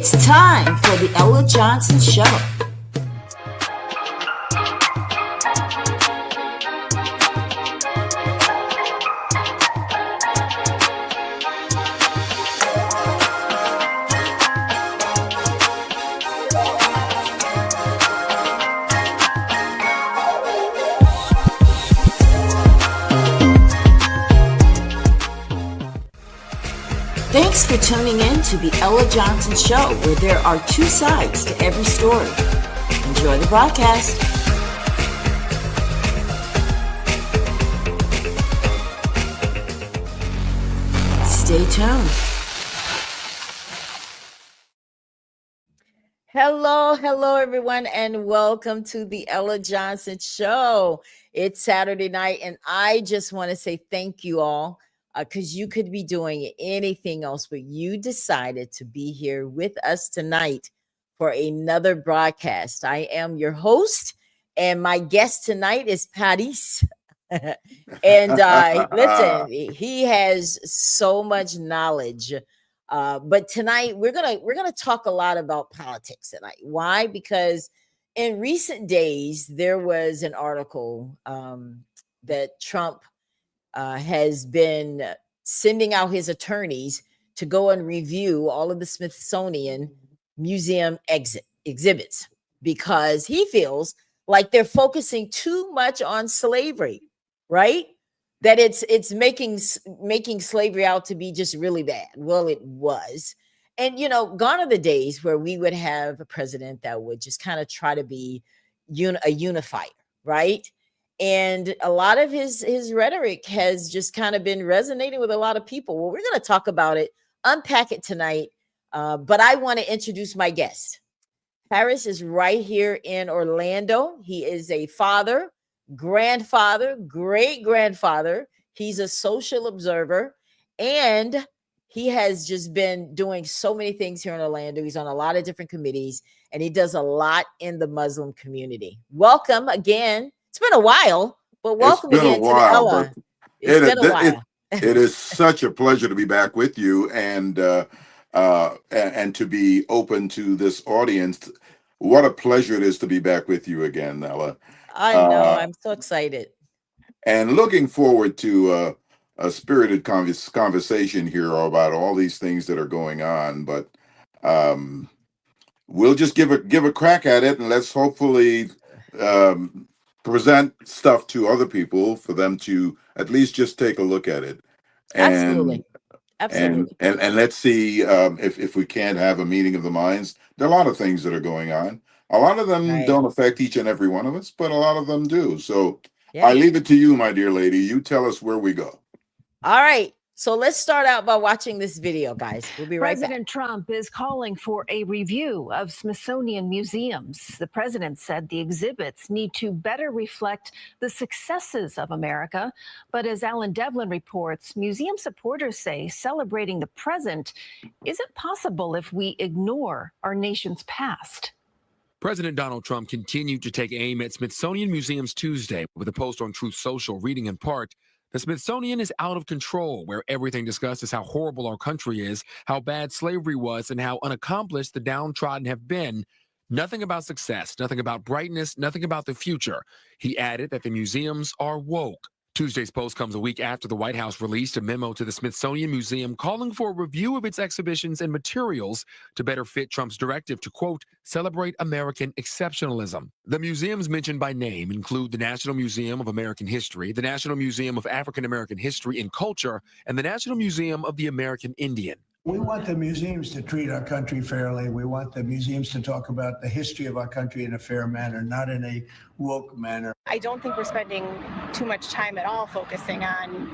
It's time for the Ella Johnson Show. Thanks for tuning in to the Ella Johnson Show, where there are two sides to every story. Enjoy the broadcast. Stay tuned. Hello, everyone, and welcome to the Ella Johnson Show. It's Saturday night, and I just want to say thank you all. Because you could be doing anything else, but you decided to be here with us tonight for another broadcast. I am your host, and my guest tonight is Paris. And listen, he has so much knowledge. But tonight we're gonna talk a lot about politics tonight. Why? Because in recent days there was an article that Trump has been sending out his attorneys to go and review all of the Smithsonian Museum exhibits because he feels like they're focusing too much on slavery, right? That it's making slavery out to be just really bad. Well, it was. And, gone are the days where we would have a president that would just kind of try to be a unifier, right? And a lot of his rhetoric has just kind of been resonating with a lot of people. Well, we're going to talk about it, unpack it tonight. But I want to introduce my guest. Paris is right here in Orlando. He is a father, grandfather, great-grandfather. He's a social observer, and he has just been doing so many things here in Orlando. He's on a lot of different committees, and he does a lot in the Muslim community. Welcome again. It's been a while, but welcome again to the Ella. It's been a while. It is such a pleasure to be back with you and to be open to this audience. What a pleasure it is to be back with you again, Ella. I know. I'm so excited. And looking forward to a spirited conversation here about all these things that are going on. But we'll just give a crack at it, and let's hopefully present stuff to other people for them to at least just take a look at it. Absolutely. And let's see if we can't have a meeting of the minds. There are a lot of things that are going on. A lot of them don't affect each and every one of us, but a lot of them do. So I leave it to you, my dear lady. You tell us where we go. All right. So let's start out by watching this video, guys. We'll be right back. President Trump is calling for a review of Smithsonian museums. The president said the exhibits need to better reflect the successes of America. But as Alan Devlin reports, museum supporters say celebrating the present isn't possible if we ignore our nation's past. President Donald Trump continued to take aim at Smithsonian Museums Tuesday with a post on Truth Social reading in part, "The Smithsonian is out of control, where everything discussed is how horrible our country is, how bad slavery was, and how unaccomplished the downtrodden have been. Nothing about success, nothing about brightness, nothing about the future." He added that the museums are woke. Tuesday's post comes a week after the White House released a memo to the Smithsonian Museum calling for a review of its exhibitions and materials to better fit Trump's directive to, quote, celebrate American exceptionalism. The museums mentioned by name include the National Museum of American History, the National Museum of African American History and Culture, and the National Museum of the American Indian. We want the museums to treat our country fairly. We want the museums to talk about the history of our country in a fair manner, not in a woke manner. I don't think we're spending too much time at all focusing on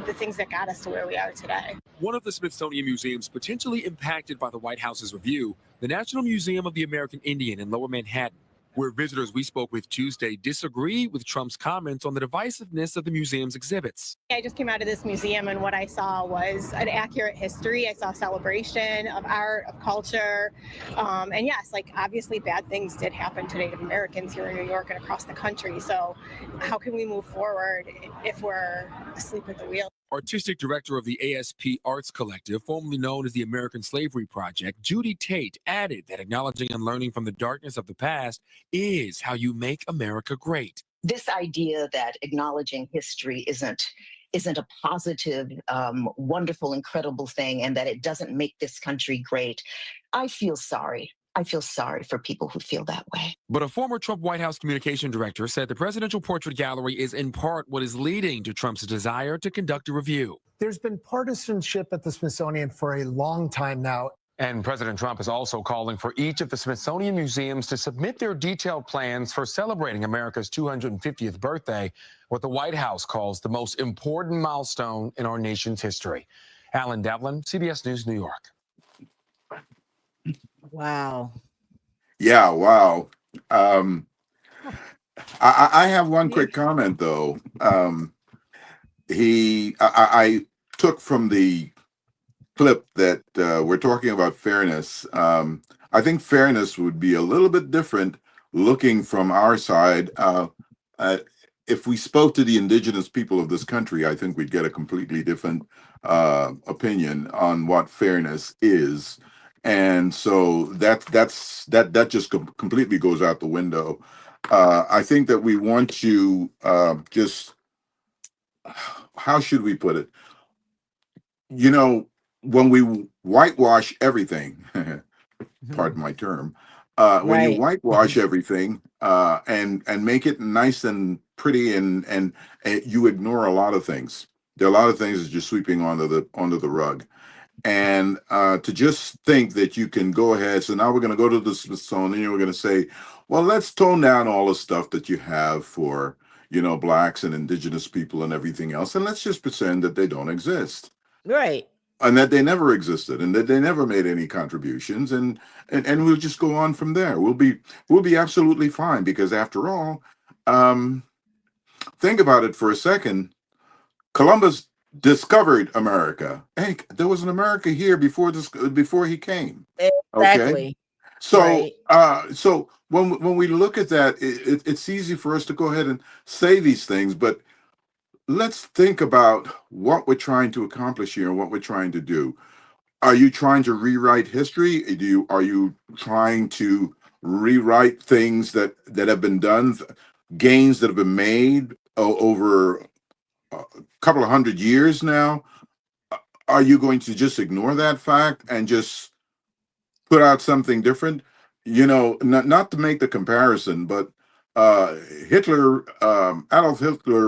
the things that got us to where we are today. One of the Smithsonian museums potentially impacted by the White House's review, the National Museum of the American Indian in Lower Manhattan, where visitors we spoke with Tuesday disagree with Trump's comments on the divisiveness of the museum's exhibits. I just came out of this museum and what I saw was an accurate history. I saw celebration of art, of culture. And yes, obviously bad things did happen to Native Americans here in New York and across the country. So how can we move forward if we're asleep at the wheel? Artistic director of the ASP Arts Collective, formerly known as the American Slavery Project, Judy Tate, added that acknowledging and learning from the darkness of the past is how you make America great. This idea that acknowledging history isn't a positive, wonderful, incredible thing, and that it doesn't make this country great, I feel sorry. I feel sorry for people who feel that way. But a former Trump White House communication director said the presidential portrait gallery is in part what is leading to Trump's desire to conduct a review. There's been partisanship at the Smithsonian for a long time now. And President Trump is also calling for each of the Smithsonian museums to submit their detailed plans for celebrating America's 250th birthday, what the White House calls the most important milestone in our nation's history. Alan Devlin, CBS News, New York. Wow. Yeah, wow. I have one quick comment though. I took from the clip that we're talking about fairness. I think fairness would be a little bit different looking from our side. If we spoke to the indigenous people of this country, I think we'd get a completely different opinion on what fairness is. And so that just completely goes out the window. I think that we want to just, how should we put it? You know, when we whitewash everything, pardon my term, when you whitewash everything and make it nice and pretty and you ignore a lot of things. There are a lot of things that you're sweeping onto the rug. And to just think that you can go ahead, so now we're going to go to the Smithsonian and we're going to say, well, let's tone down all the stuff that you have for, you know, blacks and indigenous people and everything else, and let's just pretend that they don't exist. Right. And that they never existed and that they never made any contributions, and we'll just go on from there. We'll be absolutely fine, because after all, think about it for a second. Columbus discovered America. Hey, there was an America here before he came. Exactly. Okay? So so when we look at that, it's easy for us to go ahead and say these things, but let's think about what we're trying to accomplish here and what we're trying to do. Are you trying to rewrite history? Are you trying to rewrite things that have been done, gains that have been made over a couple of hundred years now? Are you going to just ignore that fact and just put out something different? You know, not to make the comparison, but Adolf Hitler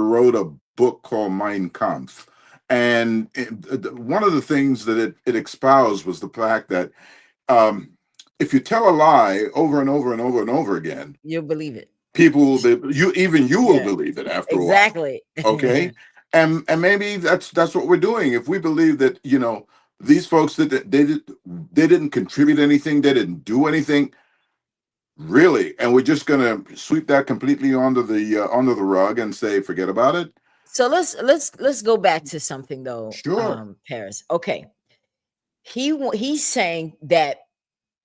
wrote a book called Mein Kampf, and one of the things that it espoused was the fact that if you tell a lie over and over and over and over again, you'll believe it. People will will believe it after a while. Exactly. Okay. And maybe that's what we're doing. If we believe that, you know, these folks that they didn't contribute anything, they didn't do anything, really, and we're just going to sweep that completely onto the rug and say forget about it. So let's go back to something though. Sure. Paris. Okay. He's saying that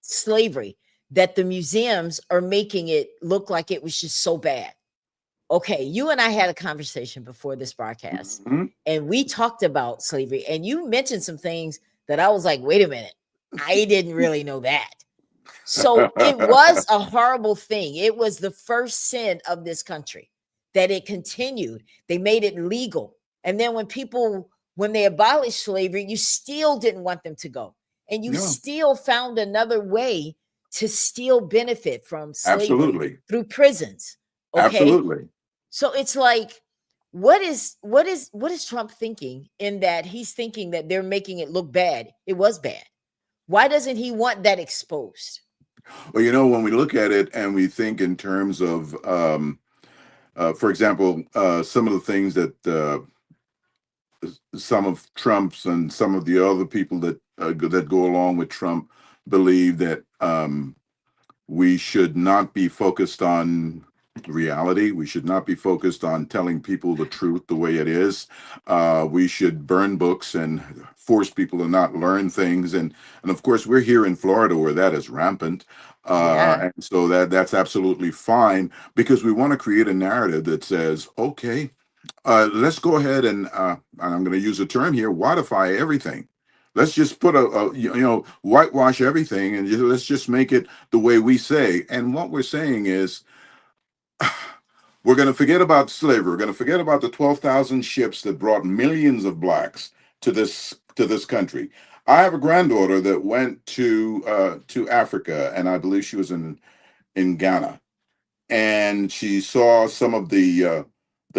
slavery, that the museums are making it look like it was just so bad. Okay, you and I had a conversation before this broadcast, and we talked about slavery, and you mentioned some things that I was like, wait a minute, I didn't really know that. So it was a horrible thing. It was the first sin of this country that it continued. They made it legal. And then when they abolished slavery, you still didn't want them to go. And you still found another way to still benefit from slavery through prisons. Okay? Absolutely. So it's like, what is Trump thinking in that he's thinking that they're making it look bad? It was bad. Why doesn't he want that exposed? Well, you know, when we look at it and we think in terms of, for example, some of the things that some of Trump's and some of the other people that go along with Trump believe that we should not be focused on reality. We should not be focused on telling people the truth the way it is. We should burn books and force people to not learn things. And of course, we're here in Florida where that is rampant. And so that's absolutely fine, because we want to create a narrative that says, okay, let's go ahead and I'm going to use a term here, whiteify everything. Let's just put whitewash everything, and let's just make it the way we say. And what we're saying is, we're going to forget about slavery. We're going to forget about the 12,000 ships that brought millions of blacks to this country. I have a granddaughter that went to Africa, and I believe she was in Ghana, and she saw some of the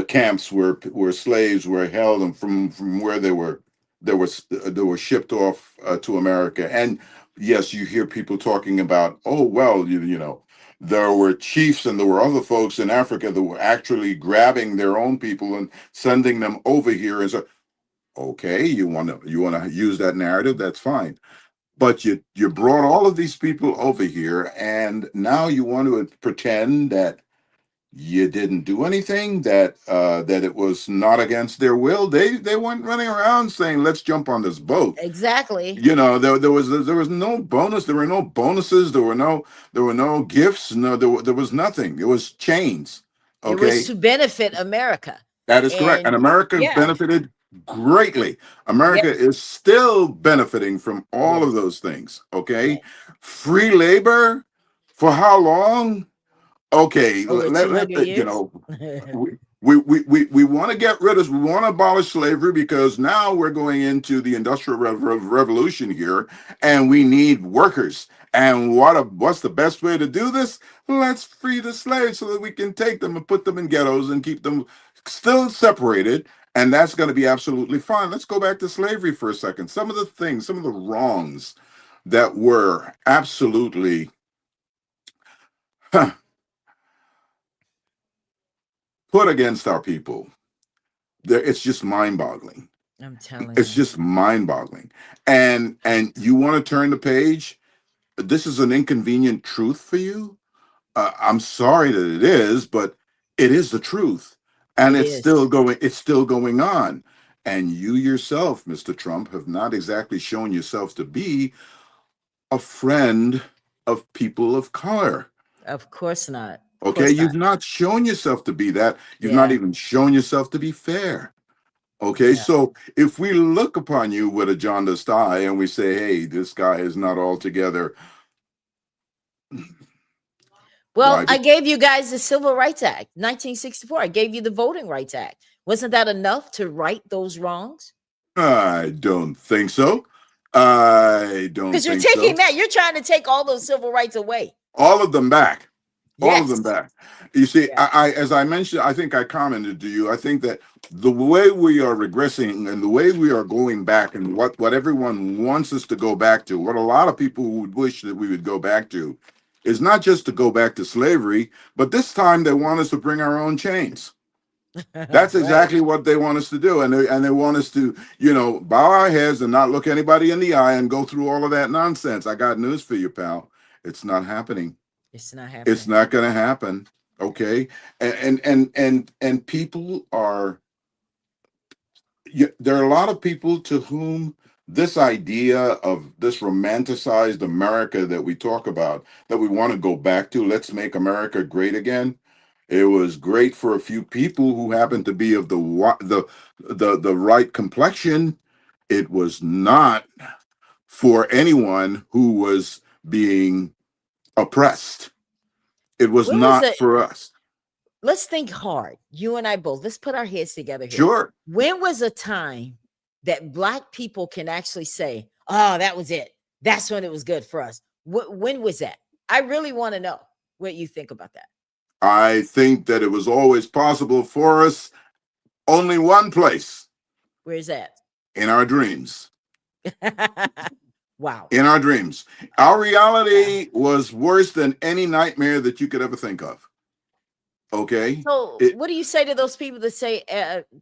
camps where slaves were held, and from where they were shipped off to America. And yes, you hear people talking about, oh well, you know, there were chiefs and there were other folks in Africa that were actually grabbing their own people and sending them over here. And so, okay, you want to use that narrative, that's fine. But you brought all of these people over here, and now you want to pretend that you didn't do anything, that it was not against their will. They weren't running around saying, let's jump on this boat. Exactly. You know, there was no bonus. There were no bonuses. There were no gifts. No, there was nothing. It was chains. Okay. It was to benefit America. That is correct. And America benefited greatly. America is still benefiting from all of those things. Okay. Free labor for how long? Okay, you know, we want to get rid of, we want to abolish slavery, because now we're going into the industrial revolution here, and we need workers. And what's the best way to do this? Let's free the slaves so that we can take them and put them in ghettos and keep them still separated. And that's going to be absolutely fine. Let's go back to slavery for a second. Some of the things, some of the wrongs that were absolutely put against our people, it's just mind-boggling. I'm telling you. It's just mind-boggling. And you want to turn the page? This is an inconvenient truth for you? I'm sorry that it is, but it is the truth. And it's still going on. And you yourself, Mr. Trump, have not exactly shown yourself to be a friend of people of color. Of course not. Okay, you've not shown yourself to be that. You've not even shown yourself to be fair. Okay, so if we look upon you with a jaundiced eye and we say, hey, this guy is not altogether. Well, I gave you guys the Civil Rights Act, 1964. I gave you the Voting Rights Act. Wasn't that enough to right those wrongs? I don't think so. I don't think so. Because you're taking that. You're trying to take all those civil rights away. All of them back. All of them back. You see, I as I mentioned, I think I commented to you, I think that the way we are regressing and the way we are going back, and what everyone wants us to go back to, what a lot of people would wish that we would go back to, is not just to go back to slavery, but this time they want us to bring our own chains. That's exactly what they want us to do. And they want us to, you know, bow our heads and not look anybody in the eye and go through all of that nonsense. I got news for you, pal. It's not happening. It's not happening. It's not going to happen. Okay. And people are, there are a lot of people to whom this idea of this romanticized America that we talk about, that we want to go back to, let's make America great again. It was great for a few people who happened to be of the right complexion. It was not for anyone who was being oppressed. It was not for us. Let's think hard. You and I both. Let's put our heads together here. Sure. When was a time that Black people can actually say, oh, that was it? That's when it was good for us. When was that? I really want to know what you think about that. I think that it was always possible for us. Only one place. Where's that? In our dreams. Wow. In our dreams. Our reality was worse than any nightmare that you could ever think of. Okay. So what do you say to those people that say,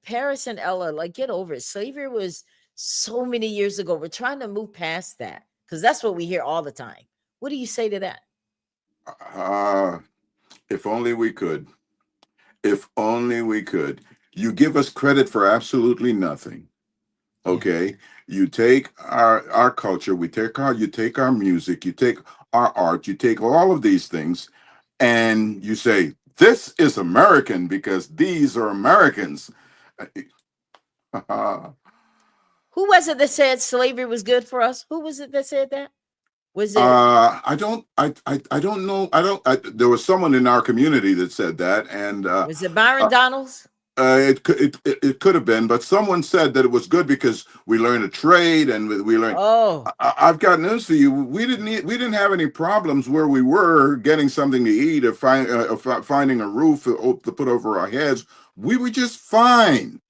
Paris and Ella, like, get over it? Slavery was so many years ago. We're trying to move past that, because that's what we hear all the time. What do you say to that? If only we could. If only we could. You give us credit for absolutely nothing. Okay. You take our culture, you take our music, you take our art, you take all of these things, and you say, this is American because these are Americans. Who was it that said slavery was good for us? Who was it that said that? Was it? I don't know. There was someone in our community that said that, and Was it Byron Donalds? it could have been, but someone said that it was good because we learned a trade and we learned. Oh, I've got news for you. We didn't have any problems where we were getting something to eat or finding a roof to put over our heads. We were just fine.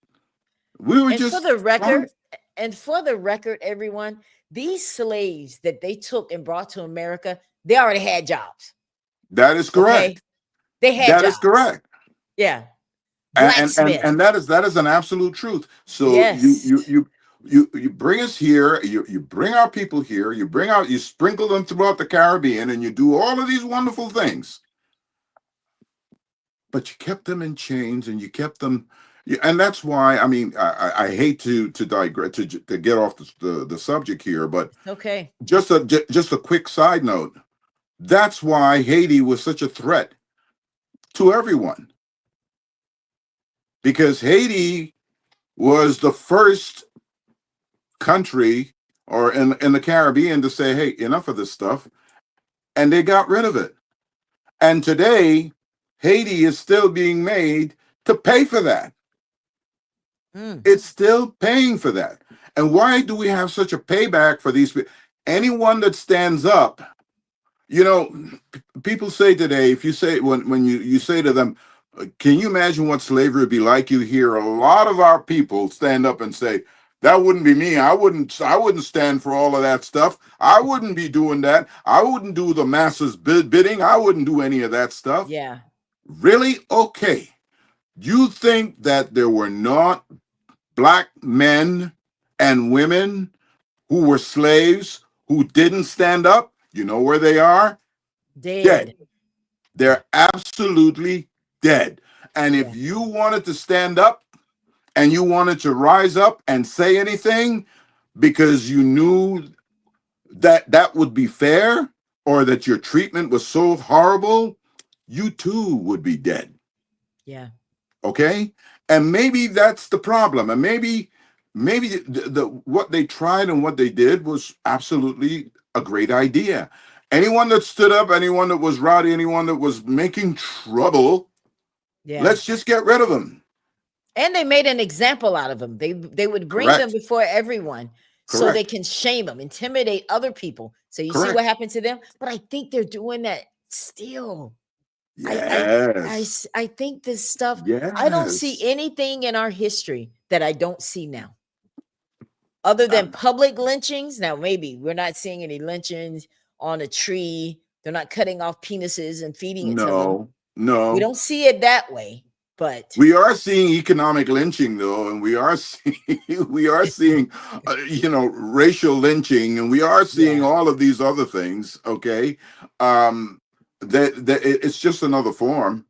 We were and just for the record, fine. and for the record, everyone, these slaves that they took and brought to America, they already had jobs. That is correct. Okay? They had That jobs. is correct. Yeah. And that is an absolute truth. So Yes. you bring us here, you bring our people here, you sprinkle them throughout the Caribbean, and you do all of these wonderful things. But you kept them in chains, and you kept them, and that's why I hate to digress to get off the subject here, but Okay. just a quick side note. That's why Haiti was such a threat to everyone. Because Haiti was the first country or in the Caribbean to say, hey, enough of this stuff. And they got rid of it. And today, Haiti is still being made to pay for that. It's still paying for that. And why do we have such a payback for these people? Anyone that stands up, people say today, if you say, when you say to them, can you imagine what slavery would be like? You hear a lot of our people stand up and say, that wouldn't be me. I wouldn't stand for all of that stuff. I wouldn't be doing that. I wouldn't do the masses bidding. I wouldn't do any of that stuff. Yeah. Really? Okay. You think that there were not Black men and women who were slaves who didn't stand up? You know where they are? Dead. They're absolutely dead. And if you wanted to stand up and you wanted to rise up and say anything because you knew that that would be fair or that your treatment was so horrible, you too would be dead. Yeah. Okay? And maybe that's the problem. And maybe the what they tried and what they did was absolutely a great idea. Anyone that stood up, anyone that was rowdy, anyone that was making trouble, let's just get rid of them. And they made an example out of them. They would bring them before everyone so they can shame them, intimidate other people. So you see what happened to them? But I think they're doing that still. Yes. I think this stuff, I don't see anything in our history that I don't see now. Other than public lynchings. Now, maybe we're not seeing any lynchings on a tree. They're not cutting off penises and feeding it to them. No. We don't see it that way. But we are seeing economic lynching, though, and we are seeing racial lynching, and we are seeing all of these other things. Okay, that it's just another form,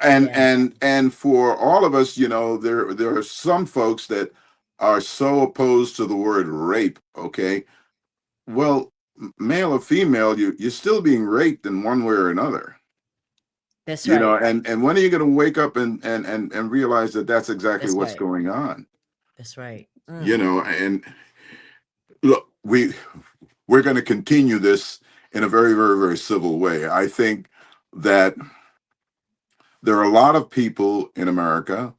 and for all of us, there are some folks that are so opposed to the word rape. Okay, well, male or female, you're still being raped in one way or another. That's right. And when are you going to wake up and realize that that's exactly what's going on? That's right. And look, we're going to continue this in a very, very, very civil way. I think that there are a lot of people in America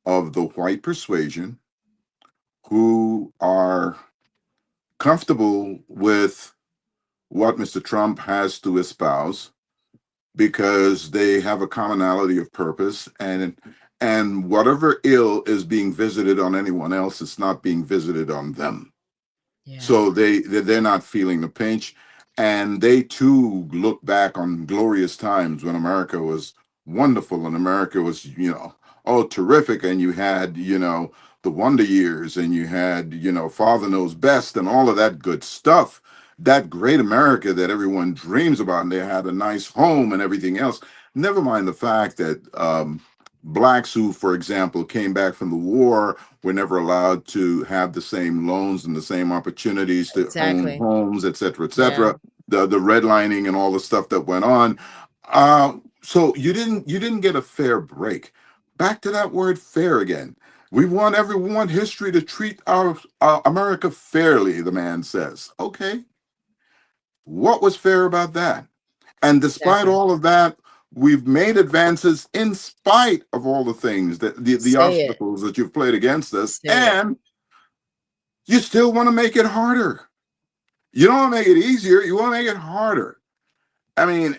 of the white persuasion who are comfortable with what Mr. Trump has to espouse, because they have a commonality of purpose, and whatever ill is being visited on anyone else, it's not being visited on them. So they're not feeling the pinch, and they too look back on glorious times when America was wonderful and America was terrific, and you had the Wonder Years, and you had Father Knows Best and all of that good stuff. That great America that everyone dreams about, and they had a nice home and everything else. Never mind the fact that Blacks who, for example, came back from the war were never allowed to have the same loans and the same opportunities to own homes, et cetera, et cetera. The redlining and all the stuff that went on. So you didn't get a fair break. back to that word fair again. We want history to treat our America fairly, the man says. Okay. What was fair about that? And despite all of that, we've made advances in spite of all the things that the obstacles that you've played against us. And you still want to make it harder. You don't want to make it easier. You want to make it harder. I mean,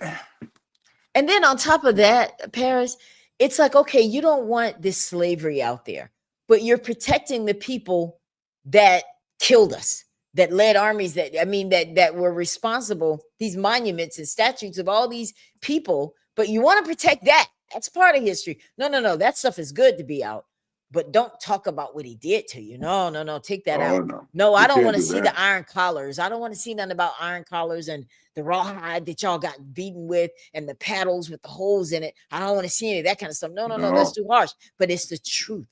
and then on top of that, Paris, it's like, okay, you don't want this slavery out there, but you're protecting the people that killed us, that led armies, that were responsible, these monuments and statues of all these people, but you want to protect that. That's part of history. No, that stuff is good to be out, but don't talk about what he did to you. No, take that out. No, I don't want to see the iron collars. I don't want to see nothing about iron collars and the rawhide that y'all got beaten with and the paddles with the holes in it. I don't want to see any of that kind of stuff. No, that's too harsh, but it's the truth.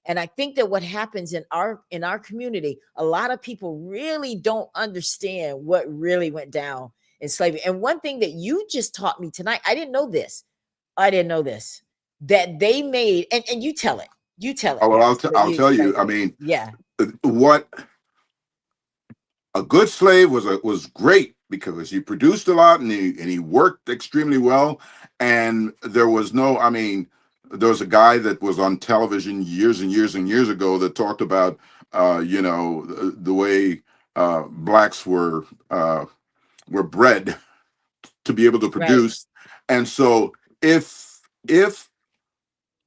And I think that what happens in our community, a lot of people really don't understand what really went down in slavery. And one thing that you just taught me tonight, I didn't know this, that they made, and you tell it. Oh, well, I'll tell you. I mean, what a good slave was great because he produced a lot and he worked extremely well. And there was there was a guy that was on television years and years and years ago that talked about, the way blacks were bred to be able to produce. Right. And so if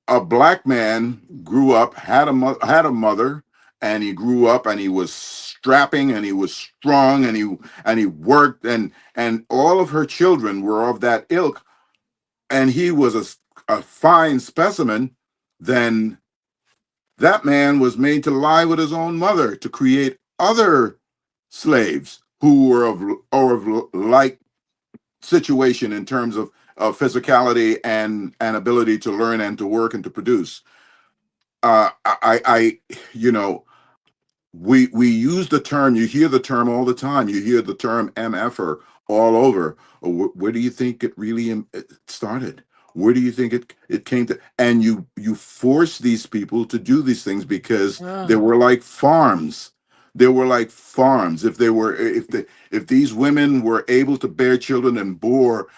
a black man grew up, had a mother, and he grew up and he was strapping and he was strong and he worked and all of her children were of that ilk, and he was a fine specimen, then that man was made to lie with his own mother to create other slaves who were of like situation in terms of physicality and ability to learn and to work and to produce. We use the term, you hear the term all the time. You hear the term MFer all over. Where do you think it really started? Where do you think it came to? And you force these people to do these things because they were like farms. They were like farms. If these women were able to bear children and bore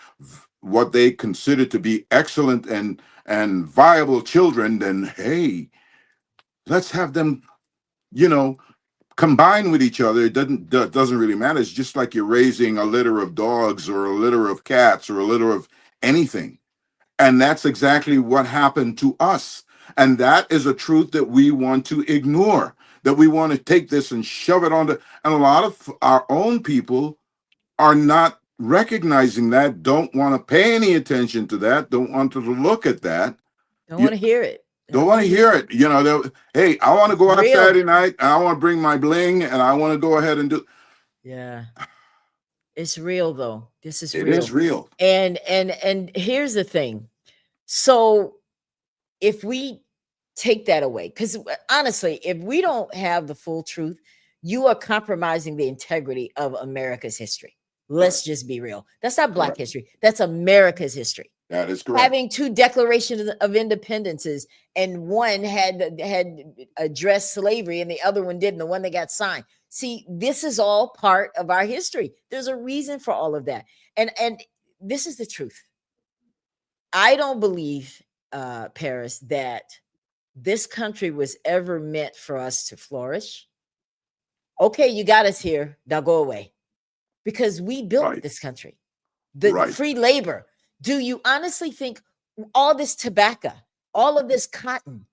what they considered to be excellent and viable children, then hey, let's have them, combine with each other. It doesn't really matter. It's just like you're raising a litter of dogs or a litter of cats or a litter of anything. And that's exactly what happened to us. And that is a truth that we want to ignore, that we want to take this and shove it onto. And a lot of our own people are not recognizing that, don't want to pay any attention to that, don't want to look at that. Don't want to hear it. Don't want to hear it. Hey, I want to go out Saturday night and I want to bring my bling and I want to go ahead and do. Yeah. It's real though. This is real. It is real. And here's the thing. So if we take that away, because honestly, if we don't have the full truth, you are compromising the integrity of America's history. Let's just be real. That's not Black history. That's America's history. That is correct. Having two declarations of independences, and one had addressed slavery and the other one didn't, the one that got signed. See, this is all part of our history. There's a reason for all of that. And this is the truth. I don't believe, Paris, that this country was ever meant for us to flourish. Okay, you got us here. Now go away. Because we built this country. The free labor. Do you honestly think all this tobacco, all of this cotton,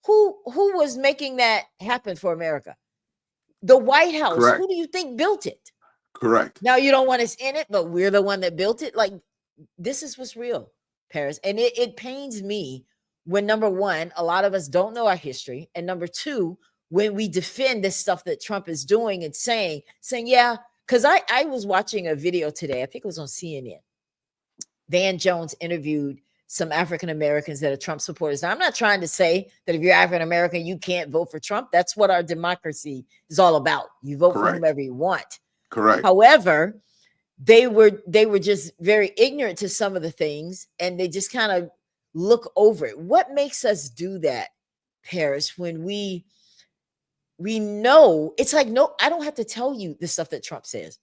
who was making that happen for America? The White House. Correct. Who do you think built it? Correct. Now you don't want us in it, but we're the one that built it. Like, this is what's real, Paris. And it pains me when, number one, a lot of us don't know our history. And number two, when we defend this stuff that Trump is doing and saying, yeah, because I was watching a video today, I think it was on CNN. Van Jones interviewed some African Americans that are Trump supporters. Now, I'm not trying to say that if you're African American, you can't vote for Trump. That's what our democracy is all about. You vote for whomever you want. Correct. However, they were just very ignorant to some of the things, and they just kind of look over it. What makes us do that, Paris, when we know it's like, no, I don't have to tell you the stuff that Trump says.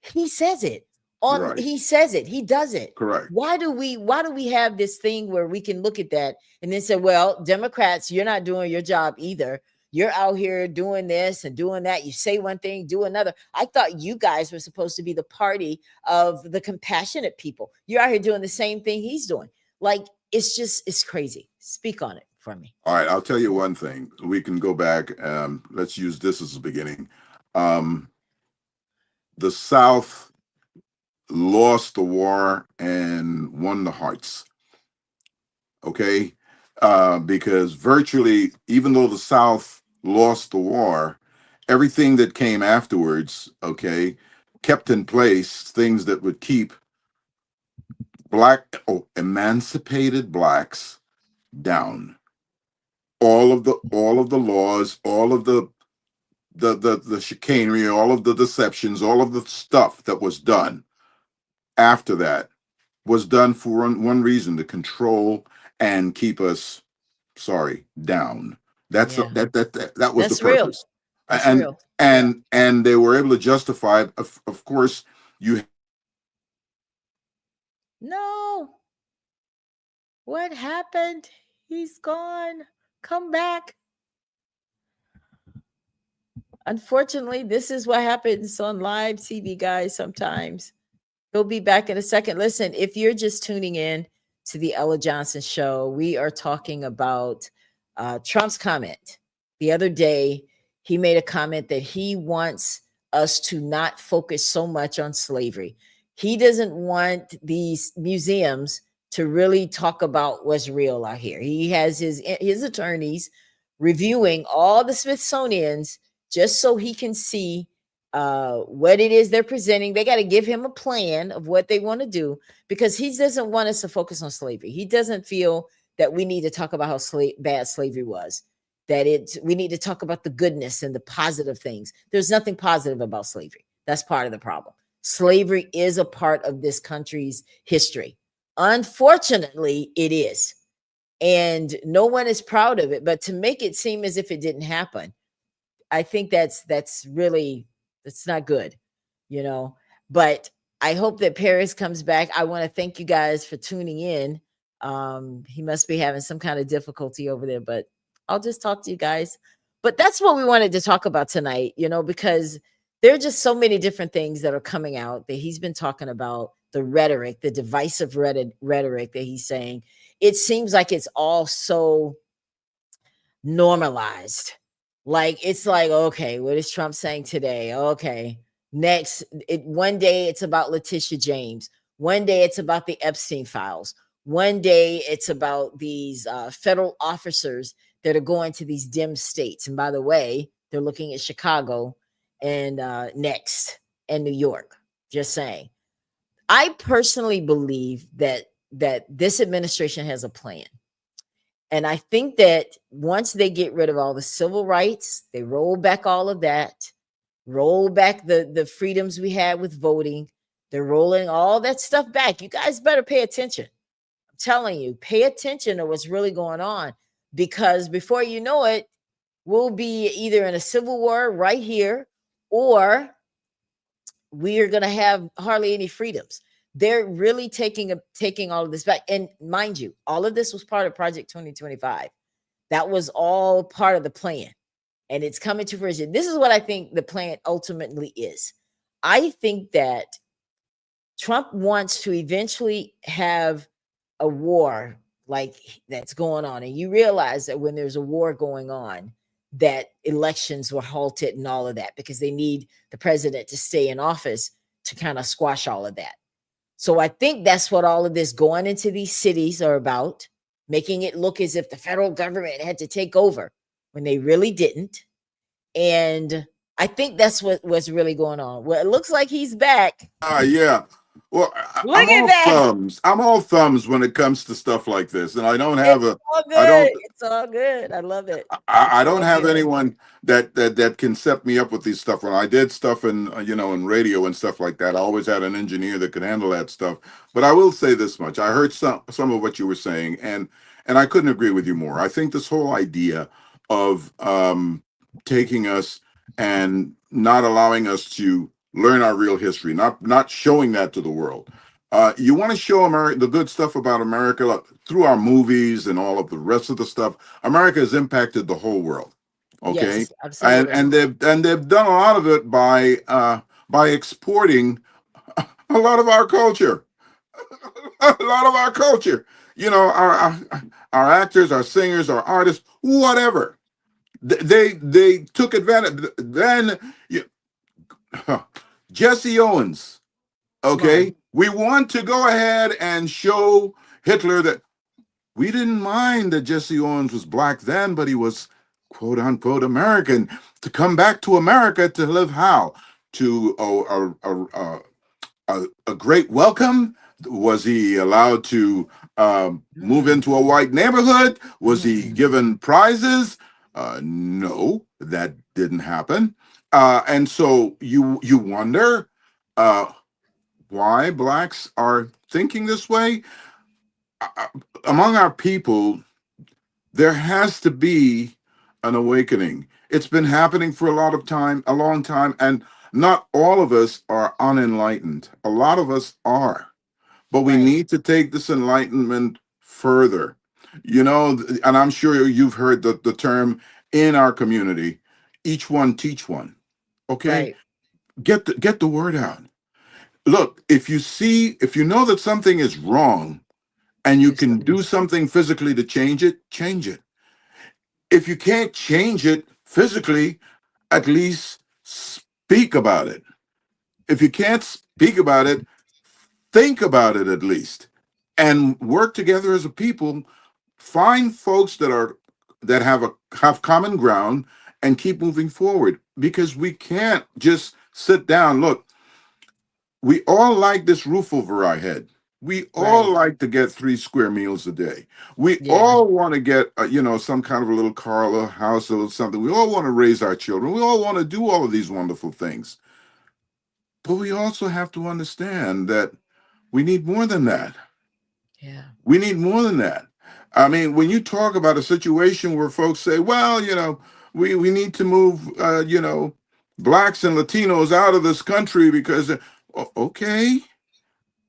He says it Right. he says it, he does it. Correct. Why do we have this thing where we can look at that and then say, well, Democrats, you're not doing your job either. You're out here doing this and doing that. You say one thing, do another. I thought you guys were supposed to be the party of the compassionate people. You're out here doing the same thing he's doing. Like, it's crazy. Speak on it for me. All right, I'll tell you one thing. We can go back. Let's use this as the beginning. The South lost the war and won the hearts. Okay? Because virtually, even though the South lost the war, everything that came afterwards, okay, kept in place things that would keep emancipated blacks down. All of the laws, all of the chicanery, all of the deceptions, all of the stuff that was done after that was done for one reason: to control and keep us, down. That was That's the purpose. That's and real. and they were able to justify it. Of course, No. What happened? He's gone. Come back. Unfortunately, this is what happens on live TV, guys, sometimes. He'll be back in a second. Listen, if you're just tuning in to the Ella Johnson Show, we are talking about Trump's comment. The other day, he made a comment that he wants us to not focus so much on slavery. He doesn't want these museums to really talk about what's real out here. He has his attorneys reviewing all the Smithsonian's just so he can see what it is they're presenting. They got to give him a plan of what they want to do, because he doesn't want us to focus on slavery. He doesn't feel that we need to talk about how bad slavery was, that we need to talk about the goodness and the positive things. There's nothing positive about slavery. That's part of the problem. Slavery is a part of this country's history. Unfortunately, it is. And no one is proud of it. But to make it seem as if it didn't happen, I think that's not good, you know. But I hope that Paris comes back. I want to thank you guys for tuning in. He must be having some kind of difficulty over there, but I'll just talk to you guys. But that's what we wanted to talk about tonight, you know, because there are just so many different things that are coming out that he's been talking about, the rhetoric, the divisive rhetoric that he's saying. It seems like it's all so normalized. Like, it's like, okay, what is Trump saying today? Okay, next, one day it's about Letitia James. One day it's about the Epstein files. One day it's about these federal officers that are going to these dim states. And by the way, they're looking at Chicago and next, and New York. Just saying. I personally believe that this administration has a plan. And I think that once they get rid of all the civil rights, they roll back all of that, roll back the freedoms we had with voting, they're rolling all that stuff back. You guys better pay attention. I'm telling you, pay attention to what's really going on, because before you know it, we'll be either in a civil war right here, or we are going to have hardly any freedoms. They're really taking all of this back. And mind you, all of this was part of Project 2025. That was all part of the plan. And it's coming to fruition. This is what I think the plan ultimately is. I think that Trump wants to eventually have a war like that's going on. And you realize that when there's a war going on, that elections were halted and all of that, because they need the president to stay in office to kind of squash all of that. So I think that's what all of this going into these cities are about, making it look as if the federal government had to take over when they really didn't. And I think that's what's really going on. Well, it looks like he's back. Yeah. Well, Look at that. I'm all thumbs when it comes to stuff like this, and I don't have It's all I good. don't, It's all good. I love it. I It's don't all have good. anyone that can set me up with these stuff. When I did stuff in in radio and stuff like that, I always had an engineer that could handle that stuff. But I will say this much: I heard some of what you were saying, and I couldn't agree with you more. I think this whole idea of taking us and not allowing us to learn our real history, not showing that to the world. You want to show America the good stuff about America through our movies and all of the rest of the stuff. America has impacted the whole world. Okay, Yes, absolutely. and they've done a lot of it by exporting a lot of our culture, a lot of our culture. Our actors, our singers, our artists, whatever. They took advantage. Then Jesse Owens. Okay, we want to go ahead and show Hitler that we didn't mind that Jesse Owens was black then, but he was quote unquote American. To come back to America to live how? To a great welcome? Was he allowed to move into a white neighborhood? Was he given prizes? No, that didn't happen. And so you wonder why blacks are thinking this way. Among our people, there has to be an awakening. It's been happening for a long time, and not all of us are unenlightened. A lot of us are, but we need to take this enlightenment further. And I'm sure you've heard the term in our community, each one teach one. Okay, get the word out. Look, if you know that something is wrong and you can do something physically to change it, change it. If you can't change it physically, at least speak about it. If you can't speak about it, think about it at least, and work together as a people. Find folks that have common ground and keep moving forward, because we can't just sit down. Look, we all like this roof over our head. We all like to get 3 square meals a day. We all want to get, some kind of a little car, a little house, or something. We all want to raise our children. We all want to do all of these wonderful things. But we also have to understand that we need more than that. Yeah. We need more than that. I mean, when you talk about a situation where folks say, well, we need to move, blacks and Latinos out of this country because, okay.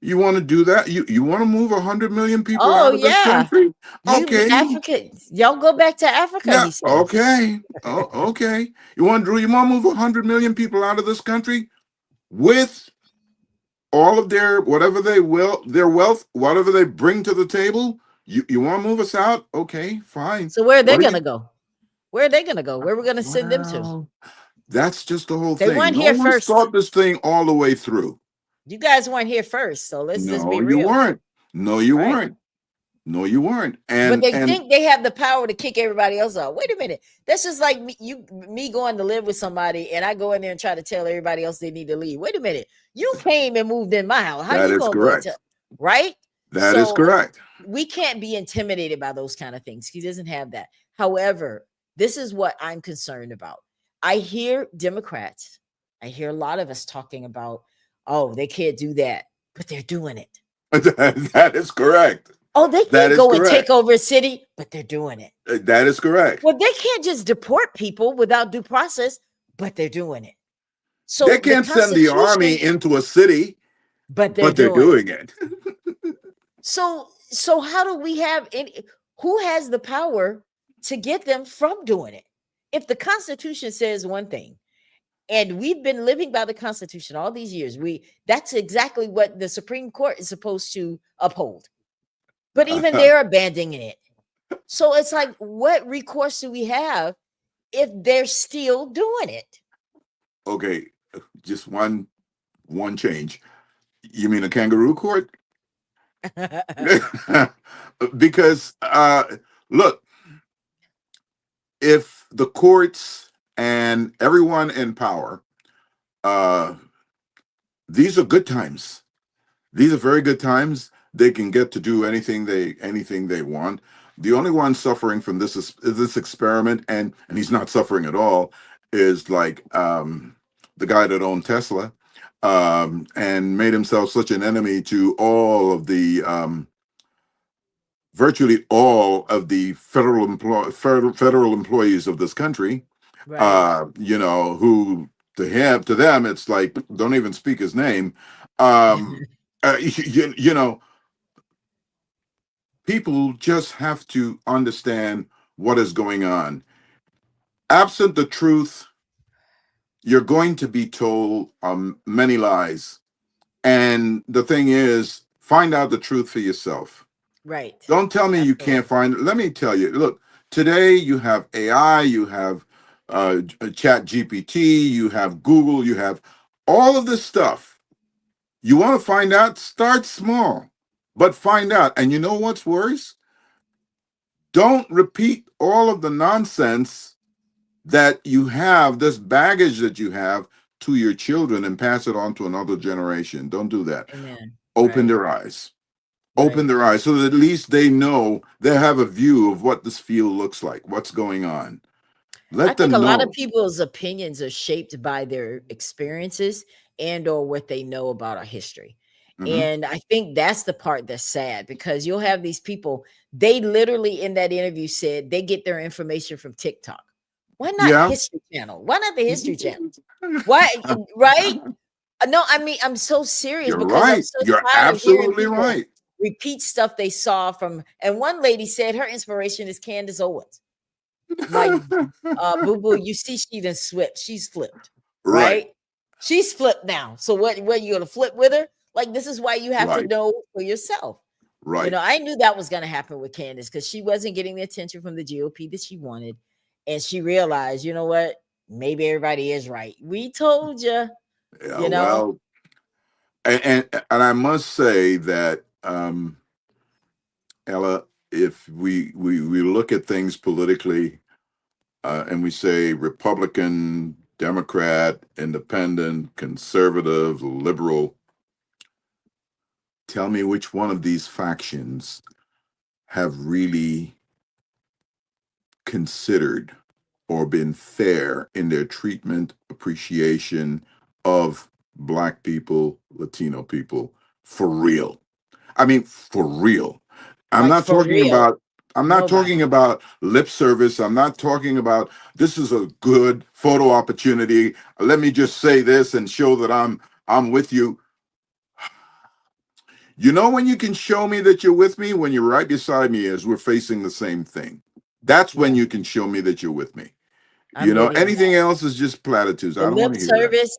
You want to do that? You want to move 100 million people out of this country? Okay. Africa, y'all go back to Africa. Yeah. He said. Okay. Oh, okay. You want to move 100 million people out of this country with all of their wealth, whatever they bring to the table? You want to move us out? Okay, fine. So where are they going to go? Where are they going to go? Where are we going to send them to? That's just the whole thing. They weren't here first. Thought this thing all the way through. You guys weren't here first, so let's just be real. You weren't. No, you weren't. No, you weren't. But they think they have the power to kick everybody else out. Wait a minute. That's just like me going to live with somebody, and I go in there and try to tell everybody else they need to leave. Wait a minute. You came and moved in my house. How that you is gonna correct. Right? That is correct. We can't be intimidated by those kind of things. He doesn't have that. However, this is what I'm concerned about. I hear Democrats, I hear a lot of us talking about, oh, they can't do that, but they're doing it. That is correct. Oh, they can't go and take over a city, but they're doing it. That is correct. Well, they can't just deport people without due process, but they're doing it. So they can't send the army into a city, but they're doing it. So how do we have who has the power to get them from doing it? If the Constitution says one thing, and we've been living by the Constitution all these years, that's exactly what the Supreme Court is supposed to uphold. But even they're abandoning it. So it's like, what recourse do we have if they're still doing it? Okay, just one change. You mean a kangaroo court? Because look, if the courts and everyone in power, these are good times. These are very good times. They can get to do anything they want. The only one suffering from this experiment, and he's not suffering at all, is like the guy that owned Tesla, and made himself such an enemy to all of the virtually all of the federal employees of this country. Right. You know, who to them it's like, don't even speak his name. You know, people just have to understand what is going on. Absent the truth, you're going to be told many lies. And the thing is, find out the truth for yourself. Right. Don't tell me you can't find it. Let me tell you, look, today you have AI, you have Chat GPT, you have Google, you have all of this stuff. You want to find out? Start small, but find out. And you know what's worse? Don't repeat all of the nonsense that you have, this baggage that you have, to your children and pass it on to another generation. Don't do that. Amen. Open Right. their eyes. Open their eyes so that at least they know, they have a view of what this field looks like, what's going on. I think a lot of people's opinions are shaped by their experiences and or what they know about our history. And I think that's the part that's sad, because you'll have these people, they literally in that interview said they get their information from TikTok. Why not History Channel? Why not the History Channel? Why? Right? No, I mean, I'm so serious. You're because right. I'm so You're tired of hearing absolutely people right. repeat stuff they saw from, and one lady said her inspiration is Candace Owens. Like, boo boo, you see, she's flipped, right? She's flipped now. So what you gonna flip with her? Like, this is why you have to know for yourself. Right. You know, I knew that was gonna happen with Candace, because she wasn't getting the attention from the GOP that she wanted, and she realized, you know what, maybe everybody is right. We told you. Yeah, You know, well, and I must say that Ella, if we look at things politically, and we say Republican, Democrat, Independent, Conservative, Liberal, tell me which one of these factions have really considered or been fair in their treatment, appreciation of Black people, Latino people, for real. I mean, for real. I'm Like, not for talking real. about Nobody. lip service. I'm not talking about this is a good photo opportunity. Let me just say this and show that I'm with you. You know when you can show me that you're with me? When you're right beside me as we're facing the same thing. That's when you can show me that you're with me. You know, anything else is just platitudes. I The don't lip want to hear that. service,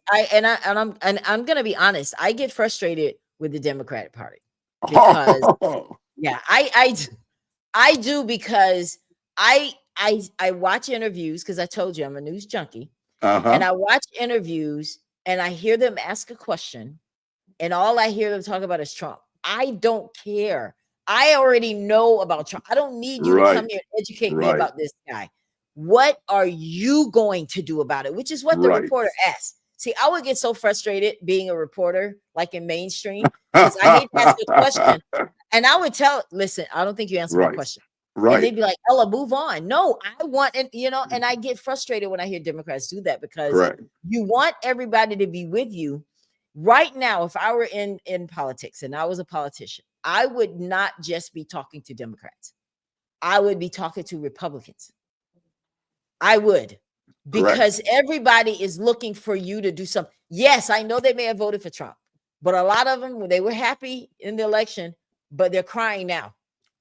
I'm gonna be honest. I get frustrated with the Democratic Party because yeah, I do, because I watch interviews, because I told you I'm a news junkie, and I watch interviews and I hear them ask a question, and all I hear them talk about is Trump. I don't care. I already know about Trump. I don't need you to come here and educate me about this guy. What are you going to do about it? Which is what the reporter asked. See, I would get so frustrated being a reporter, like in mainstream, because I hate to ask a question. And I would listen, I don't think you answered my question. And they'd be like, Ella, move on. No, I want, and and I get frustrated when I hear Democrats do that, because you want everybody to be with you. Right now, if I were in politics and I was a politician, I would not just be talking to Democrats. I would be talking to Republicans. I would, because everybody is looking for you to do something. Yes, I know they may have voted for Trump, but a lot of them, they were happy in the election, but they're crying now.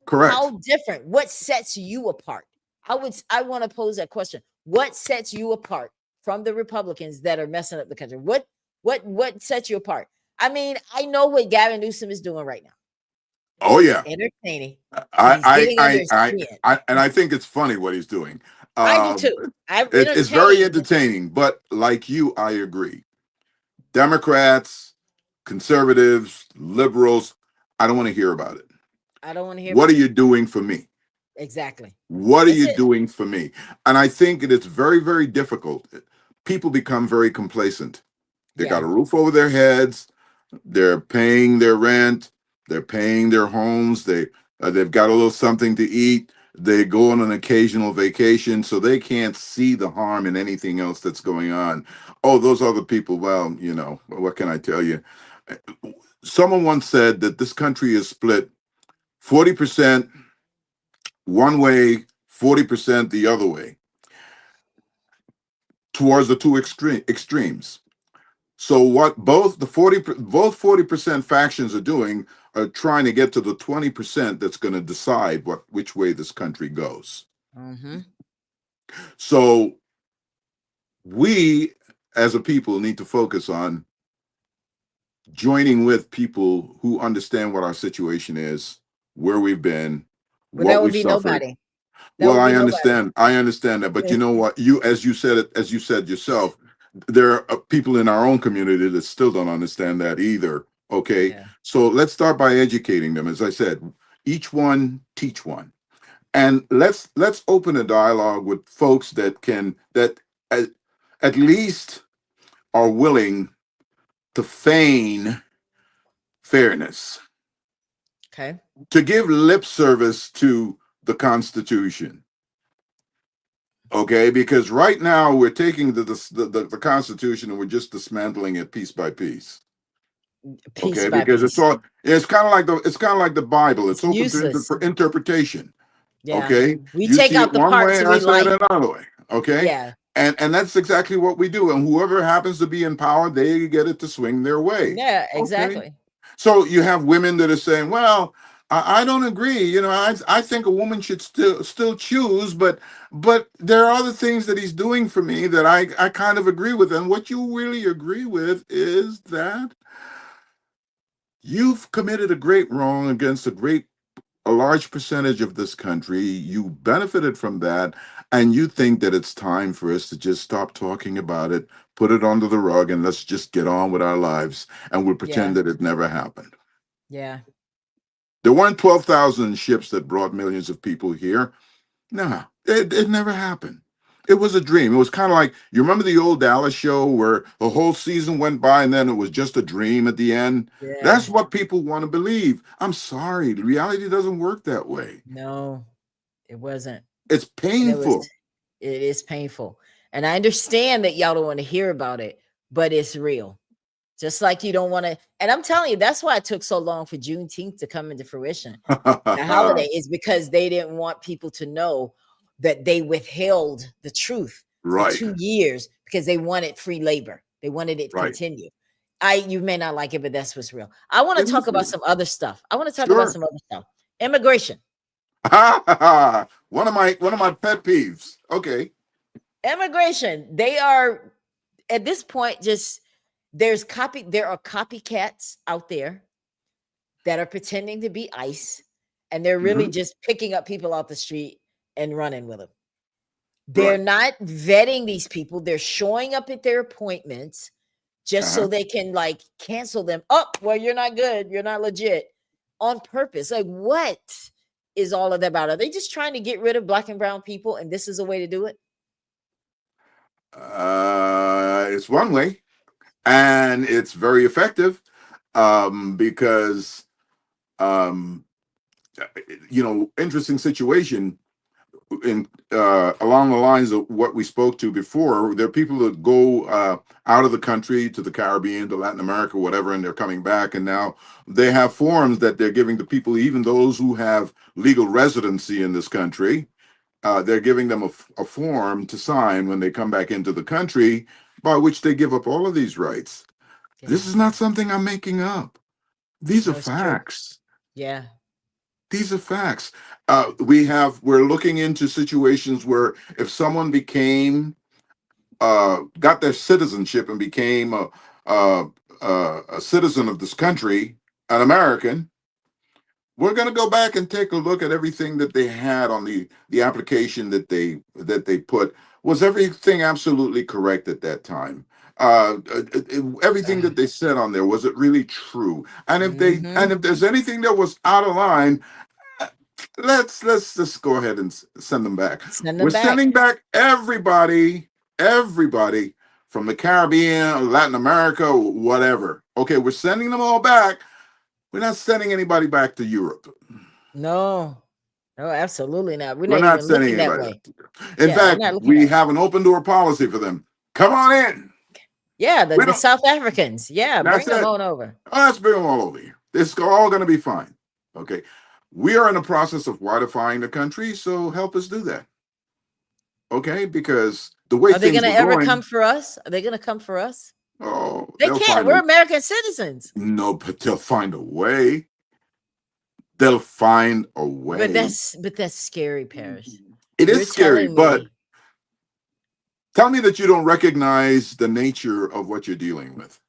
How different? What sets you apart? I want to pose that question. What sets you apart from the Republicans that are messing up the country? What sets you apart? I mean, I know what Gavin Newsom is doing right now. Oh yeah, it's entertaining. I think it's funny what he's doing. I do too. It's very entertaining, but like you, I agree. Democrats, conservatives, liberals, I don't want to hear about it. I don't want to hear. What are you doing for me? Exactly. What are you doing for me? And I think it's very, very difficult. People become very complacent. They got a roof over their heads. They're paying their rent. They're paying their homes. They've got a little something to eat. They go on an occasional vacation, so they can't see the harm in anything else that's going on. Oh, those other people, well, you know, what can I tell you? Someone once said that this country is split 40% one way, 40% the other way, towards the two extremes. So what both 40% factions are doing are trying to get to the 20% that's going to decide which way this country goes. Mm-hmm. So we as a people need to focus on joining with people who understand what our situation is, where we've been, Well, what that would we've be suffered. nobody. Well, I understand that, but you know what? As you said yourself, there are people in our own community that still don't understand that either. Okay, Yeah. so let's start by educating them. As I said, each one teach one, and let's open a dialogue with folks that at least are willing to feign fairness, Okay. to give lip service to the Constitution. Okay, because right now we're taking the Constitution and we're just dismantling it piece by piece. Piece Okay, by because piece. it's kind of like the Bible. It's open useless. for interpretation. Yeah. Okay, We you take see out it the one parts way, we I say like. it another way. Okay, Yeah. and that's exactly what we do. And whoever happens to be in power, they get it to swing their way. Yeah, Okay? exactly. So you have women that are saying, "Well, I don't agree. You know, I think a woman should still choose, but there are other things that he's doing for me that I kind of agree with." And what you really agree with is that you've committed a great wrong against a large percentage of this country. You benefited from that, and you think that it's time for us to just stop talking about it, put it under the rug, and let's just get on with our lives, and we'll pretend that it never happened. Yeah. There weren't 12,000 ships that brought millions of people here. No, it never happened. It was a dream. It was kind of like, you remember the old Dallas show where the whole season went by and then it was just a dream at the end? Yeah. That's what people want to believe. I'm sorry. Reality doesn't work that way. No, it wasn't. It's painful. It is painful. And I understand that y'all don't want to hear about it, but it's real. Just like you don't want to. And I'm telling you, that's why it took so long for Juneteenth to come into fruition. The holiday is because they didn't want people to know that they withheld the truth for 2 years because they wanted free labor. They wanted it to continue. You may not like it, but that's what's real. I want to talk about some other stuff. Immigration. One of my pet peeves. Okay. Immigration. They are at this point there are copycats out there that are pretending to be ICE, and they're really just picking up people off the street and running with them. They're not vetting these people. They're showing up at their appointments just so they can like cancel them. Oh, well, you're not good. You're not legit, on purpose. Like, what is all of that about? Are they just trying to get rid of Black and brown people, and this is a way to do it? It's one way, and it's very effective, because interesting situation in along the lines of what we spoke to before. There are people that go out of the country to the Caribbean, to Latin America, whatever, and they're coming back, and now they have forms that they're giving to people, even those who have legal residency in this country. They're giving them a form to sign when they come back into the country, by which they give up all of these rights. Yeah. This is not something I'm making up. These are facts. True. Yeah. These are facts. We're looking into situations where if someone got their citizenship and became a citizen of this country, an American, we're going to go back and take a look at everything that they had on the application that they put. Was everything absolutely correct at that time? Everything that they said on there, was it really true? And if if there's anything that was out of line, let's just go ahead and send them back. Sending back everybody from the Caribbean, Latin America, whatever. Okay, we're sending them all back. We're not sending anybody back to Europe. No, no, absolutely not. We're We're not not even sending looking that anybody way. back to Europe. In Yeah, we're fact, not looking we that way. have an open door policy for them. Come on in. Yeah, We the don't- South Africans. Yeah, That's bring them it. on over. Oh, let's bring them all over here. It's all going to be fine. Okay. We are in the process of whitifying the country, so help us do that. Okay, because the way Are they things going to are ever going, come for us? Are they going to come for us? oh, They they'll can't. find We're a, American citizens. no, but they'll find a way. They'll find a way. But that's scary, Parrish. It You're is scary, telling but me. tell me that you don't recognize the nature of what you're dealing with.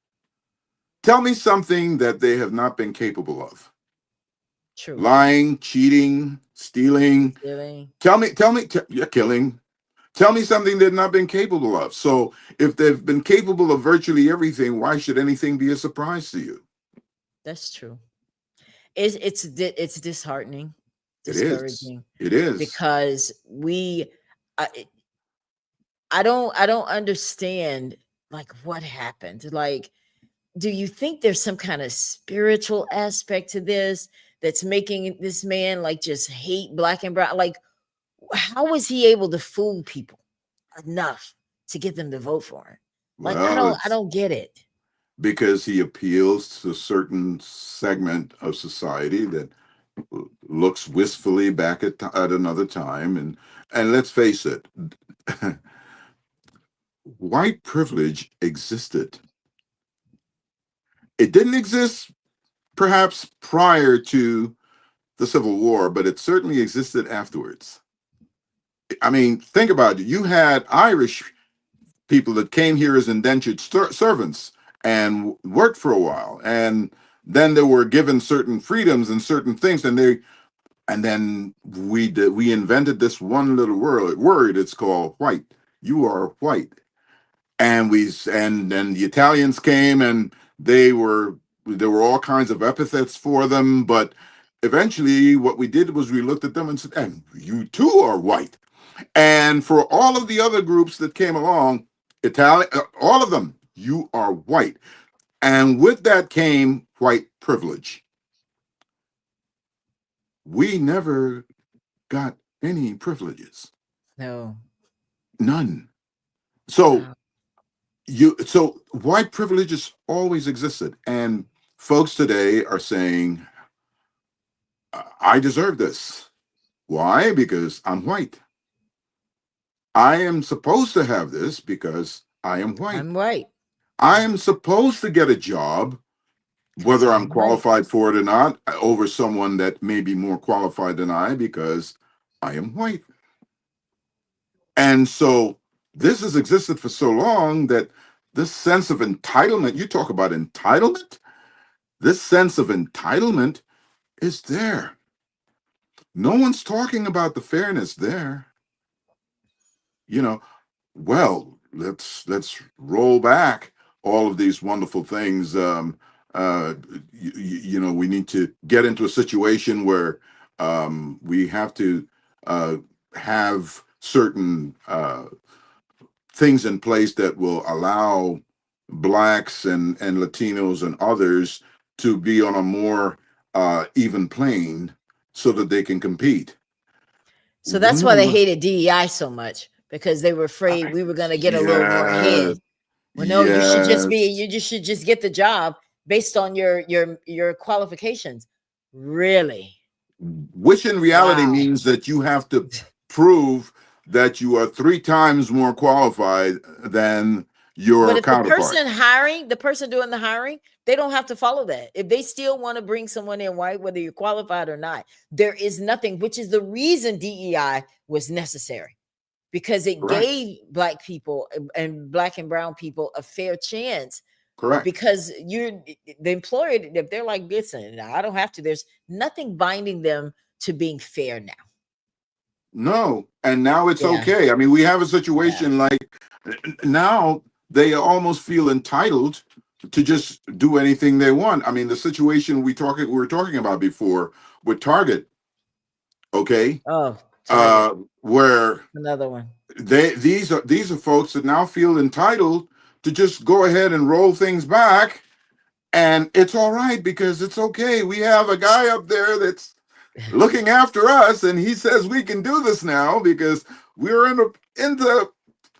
Tell me something that they have not been capable of. True. Lying, cheating, stealing. Really? You're killing. Tell me something they've not been capable of. So if they've been capable of virtually everything, why should anything be a surprise to you? That's true. It's disheartening, It is. discouraging. It is. Because I don't understand like what happened. Like, do you think there's some kind of spiritual aspect to this that's making this man like just hate black and brown? Like, how was he able to fool people enough to get them to vote for him? Like, Well, I don't get it. Because he appeals to a certain segment of society that looks wistfully back at another time, and let's face it, white privilege existed. It didn't exist perhaps prior to the Civil War, but it certainly existed afterwards. I mean, think about it. You had Irish people that came here as indentured servants and worked for a while, and then they were given certain freedoms and certain things, and then we invented this one little word. It's called white. You are white, and then the Italians came, and there were all kinds of epithets for them, but eventually what we did was we looked at them and said, and you too are white. And for all of the other groups that came along, Italian, all of them, you are white. And with that came white privilege. We never got any privileges. No. None. So white privilege has always existed. And folks today are saying, I deserve this. Why? Because I'm white. I am supposed to have this because I am white. I'm white. I am supposed to get a job, whether I'm qualified for it or not, over someone that may be more qualified than I because I am white. And so this has existed for so long that this sense of entitlement, you talk about entitlement, this sense of entitlement is there. No one's talking about the fairness there. Well, let's roll back all of these wonderful things. We need to get into a situation where we have to have certain things in place that will allow Blacks and Latinos and others to be on a more even plane so that they can compete. So that's why they hated DEI so much, because they were afraid we were going to get a little more ahead. Well, no, you should just get the job based on your qualifications. Really? Which in reality means that you have to prove that you are 3 times more qualified than your counterpart. The person doing the hiring, they don't have to follow that. If they still want to bring someone in white, whether you're qualified or not, there is nothing, which is the reason DEI was necessary, because it gave Black people and Black and brown people a fair chance. Correct. Because the employer, if they're like, listen, I don't have to, there's nothing binding them to being fair now. No, and now it's okay. I mean, we have a situation like now they almost feel entitled to just do anything they want. I mean, the situation we were talking about before with Target, okay? Oh, where another one. These are folks that now feel entitled to just go ahead and roll things back. And it's all right because it's okay. We have a guy up there that's looking after us, and he says we can do this now because we're into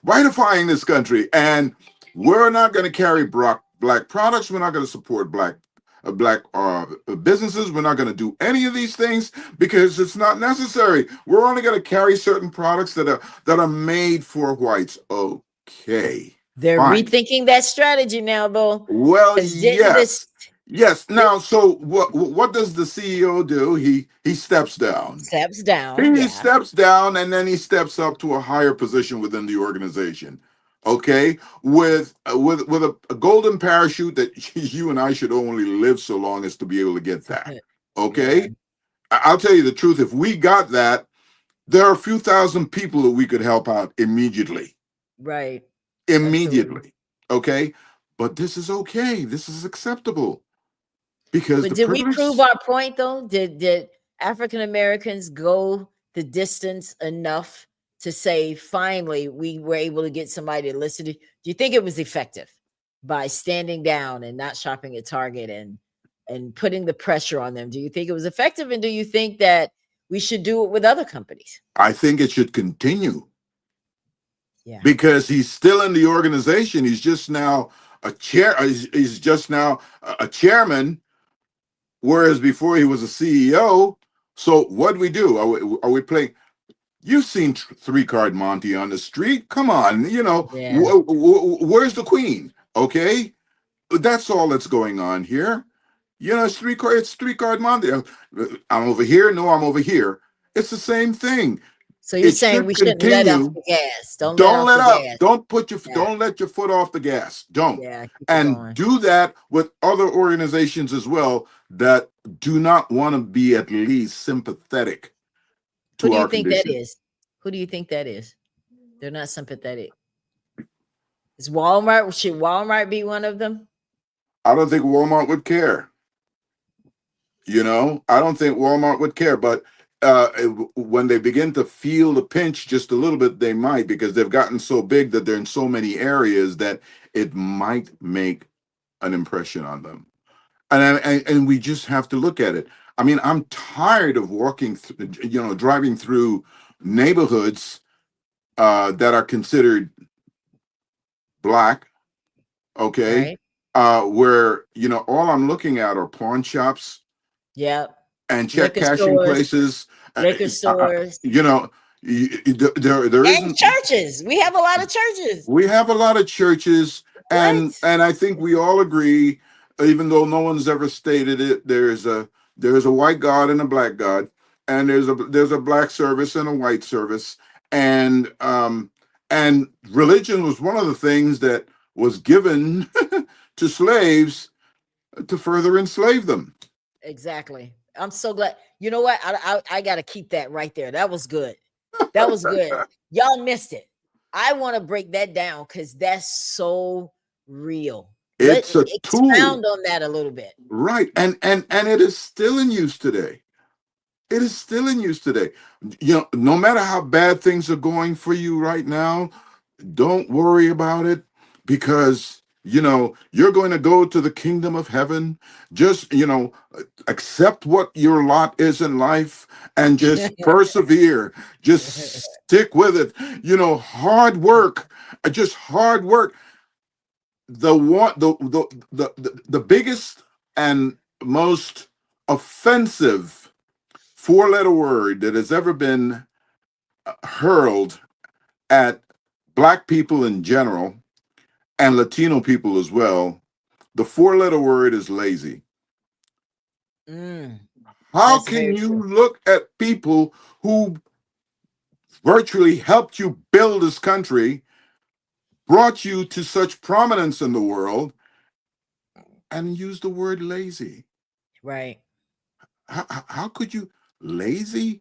whiteifying this country, and we're not going to carry black products. We're not going to support black businesses. We're not going to do any of these things because it's not necessary. We're only going to carry certain products that are made for whites. Okay. They're fine. rethinking that strategy now, though. Well, yes. Now, so what does the CEO do? He steps down. Steps down. He steps down, and then he steps up to a higher position within the organization. Okay, with a golden parachute that you and I should only live so long as to be able to get that. Okay, yeah. I'll tell you the truth. If we got that, there are a few thousand people that we could help out immediately. Right. Immediately. Absolutely. Okay, but this is okay. This is acceptable. Because but did we prove our point though? Did African Americans go the distance enough to say finally we were able to get somebody to listen to? Do you think it was effective by standing down and not shopping at Target and putting the pressure on them? Do you think it was effective, and do you think that we should do it with other companies? I think it should continue. Yeah. Because he's still in the organization. He's just now a chair. He's just now a chairman, whereas before he was a CEO. So what do we do? Are we playing? You've seen 3-Card Monte on the street. Come on, yeah. Where's the queen? Okay, that's all that's going on here. It's 3-Card Monte. I'm over here. No, I'm over here. It's the same thing. So you're saying we shouldn't let off the gas. Don't let off the gas. Don't let your foot off the gas. Don't. Yeah, and do that with other organizations as well that do not want to be at least sympathetic to Who do our you think condition. that is? Who do you think that is? They're not sympathetic. Is Walmart? Should Walmart be one of them? I don't think Walmart would care. I don't think Walmart would care, but when they begin to feel the pinch just a little bit, they might, because they've gotten so big that they're in so many areas that it might make an impression on them. And we just have to look at it. I mean, I'm tired of driving through neighborhoods that are considered black, okay, right. Where all I'm looking at are pawn shops. Yep. And check cashing places, liquor stores. There and churches. We have a lot of churches. We have a lot of churches, and I think we all agree, even though no one's ever stated it. There's a white God and a black God, and there's a black service and a white service, and religion was one of the things that was given to slaves to further enslave them. Exactly. I'm so glad. You know what? I got to keep that right there. That was good. That was good. Y'all missed it. I want to break that down because that's so real. It's a tool. Expound on that a little bit. Right. And it is still in use today. It is still in use today. No matter how bad things are going for you right now, don't worry about it, because you're going to go to the kingdom of heaven. Just, accept what your lot is in life and just persevere. Just stick with it. Hard work, just hard work. The biggest and most offensive 4-letter word that has ever been hurled at Black people in general and Latino people as well, the 4-letter word is lazy. How can you look at people who virtually helped you build this country, brought you to such prominence in the world, and use the word lazy? Right. How could you? Lazy?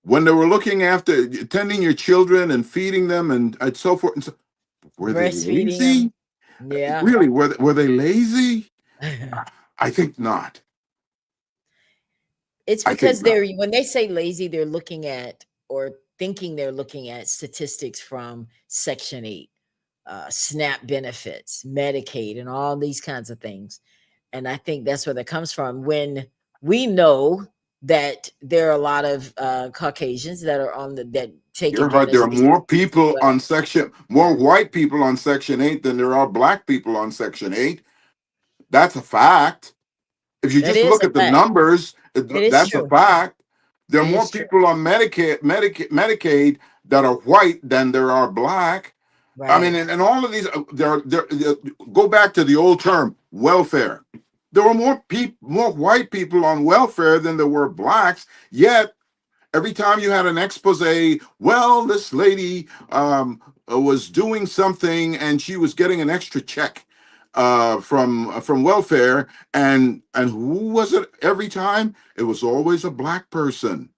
When they were looking after, tending your children and feeding them and so forth and so. Were they lazy? Yeah. Really? Were they lazy? I think not. It's because when they say lazy, they're looking at or thinking they're looking at statistics from Section 8 SNAP benefits, Medicaid, and all these kinds of things. And I think that's where that comes from. When we know that there are a lot of Caucasians that are on that take You're right. advantage There are of these. more people on more white people on Section 8 than there are black people on Section 8. That's a fact. If you That just is look a at the fact. numbers, It is that's a true. fact. There are It more is true. people on Medicaid that are white than there are black. I mean, Right. and all of these, go back to the old term, welfare. There were more white people on welfare than there were blacks. Yet, every time you had an expose, well, this lady was doing something and she was getting an extra check from welfare, and who was it every time? It was always a black person.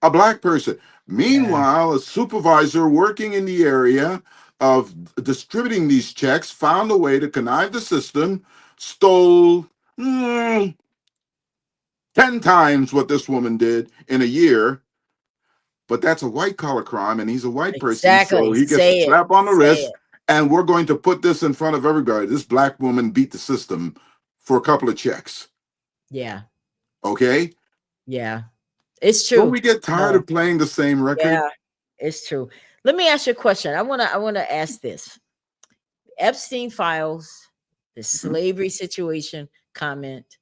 A black person. Meanwhile, a supervisor working in the area of distributing these checks found a way to connive the system, stole 10 times what this woman did in a year. But that's a white collar crime, and he's a white person, so Exactly. he gets a Say it. slap on the Say wrist. it. And we're going to put this in front of everybody. This black woman beat the system for a couple of checks. Yeah. Okay. Yeah. It's true. Don't we get tired of playing the same record? Yeah, it's true. Let me ask you a question. I wanna ask this. Epstein files, the slavery situation comment,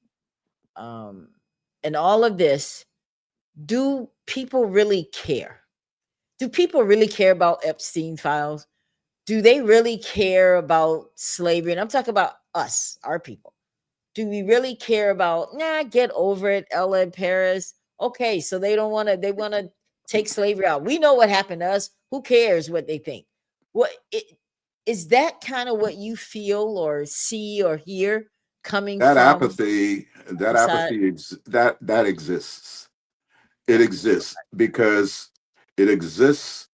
and all of this. Do people really care? Do people really care about Epstein files? Do they really care about slavery? And I'm talking about us, our people. Do we really care about, get over it, Ella and Paris? Okay, so they want to take slavery out. We know what happened to us. Who cares what they think? Is that kind of what you feel or see or hear coming That from apathy, inside? that exists. It exists because it exists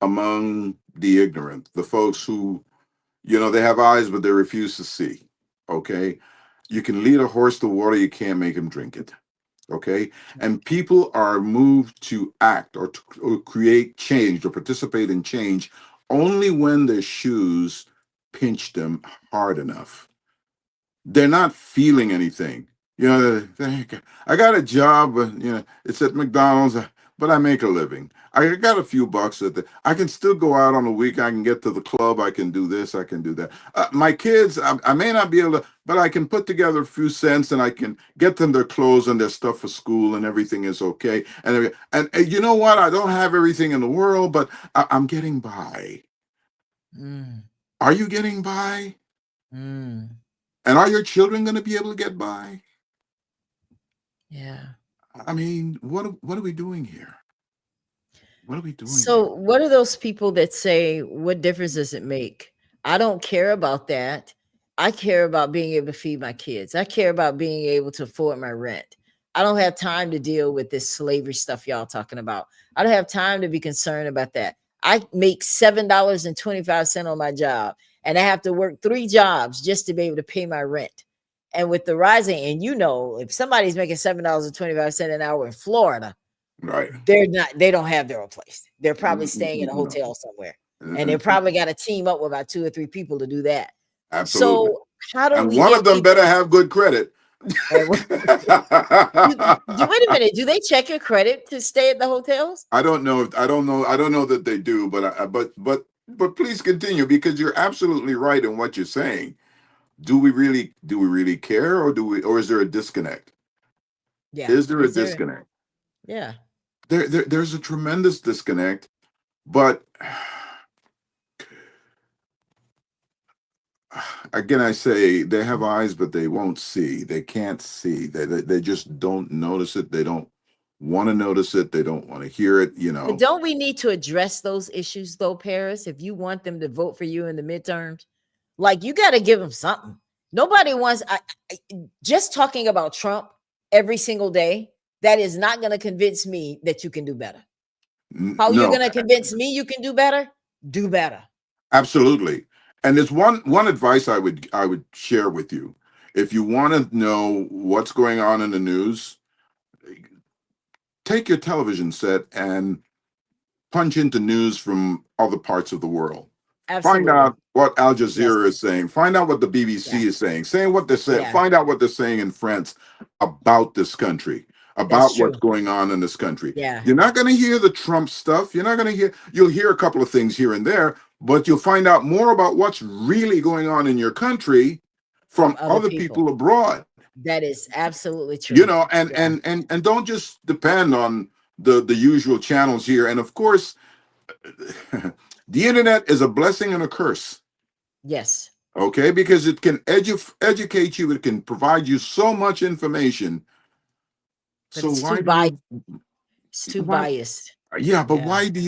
among the ignorant, the folks who, they have eyes, but they refuse to see. Okay. You can lead a horse to water, you can't make him drink it. Okay. And people are moved to act or to create change or participate in change only when their shoes pinch them hard enough. They're not feeling anything. I got a job, it's at McDonald's, but I make a living. I got a few bucks I can still go out on a week. I can get to the club. I can do this. I can do that. My kids, I may not be able to, but I can put together a few cents and I can get them their clothes and their stuff for school, and everything is okay. And you know what? I don't have everything in the world, but I'm getting by. Are you getting by? And are your children going to be able to get by? Yeah. I mean, what are we doing here? What are we doing? So, what are those people that say, what difference does it make? I don't care about that. I care about being able to feed my kids. I care about being able to afford my rent. I don't have time to deal with this slavery stuff y'all talking about. I don't have time to be concerned about that. I make $7.25 on my job, and I have to work 3 jobs just to be able to pay my rent. And with the rising, and if somebody's making $7.25 an hour in Florida, right, they don't have their own place. They're probably staying in a hotel somewhere, and they probably got to team up with about 2 or 3 people to do that. Absolutely. So how do we one get of them people? better have good credit. Wait a minute. Do they check your credit to stay at the hotels? I don't know that they do, but please continue, because you're absolutely right in what you're saying. Do we really care, or is there a disconnect? Yeah. Is there a disconnect? Yeah. There's a tremendous disconnect, but again, I say they have eyes, but they won't see. They can't see. They just don't notice it. They don't want to notice it. They don't want to hear it. But don't we need to address those issues though, Paris? If you want them to vote for you in the midterms, like, you got to give them something. Nobody wants just talking about Trump every single day. That is not going to convince me that you can do better. How you're going to convince me you can do better? Do better. Absolutely. And there's one advice I would share with you. If you want to know what's going on in the news, take your television set and punch into news from other parts of the world. Absolutely. Find out what Al Jazeera Yes. is saying. Find out what the BBC is saying what they're saying. Yeah. Find out what they're saying in France about this country, about what's going on in this country. Yeah. You're not going to hear the Trump stuff. You'll hear a couple of things here and there, but you'll find out more about what's really going on in your country from other people abroad. That is absolutely true. You know, and don't just depend on the usual channels here. And of course, the internet is a blessing and a curse. Yes. Okay, because it can educate you. It can provide you so much information. But so it's too biased. Yeah, but why do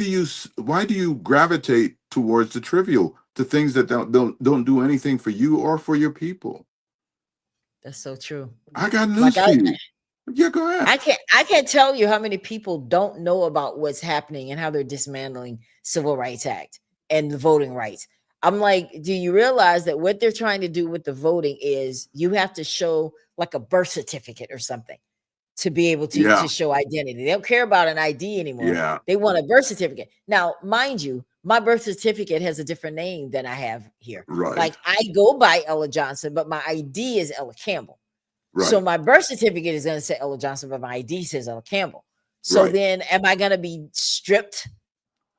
you gravitate towards the trivial, to things that don't do anything for you or for your people? That's so true. I got news for you. Yeah, go ahead. I can't tell you how many people don't know about what's happening and how they're dismantling Civil Rights Act and the voting rights. I'm like, do you realize that what they're trying to do with the voting is you have to show like a birth certificate or something to be able to show identity? They don't care about an ID anymore. Yeah. They want a birth certificate. Now, mind you, my birth certificate has a different name than I have here. Right. Like I go by Ella Johnson, but my ID is Ella Campbell. Right. So my birth certificate is going to say Ella Johnson, but my ID says Ella Campbell. So then am I going to be stripped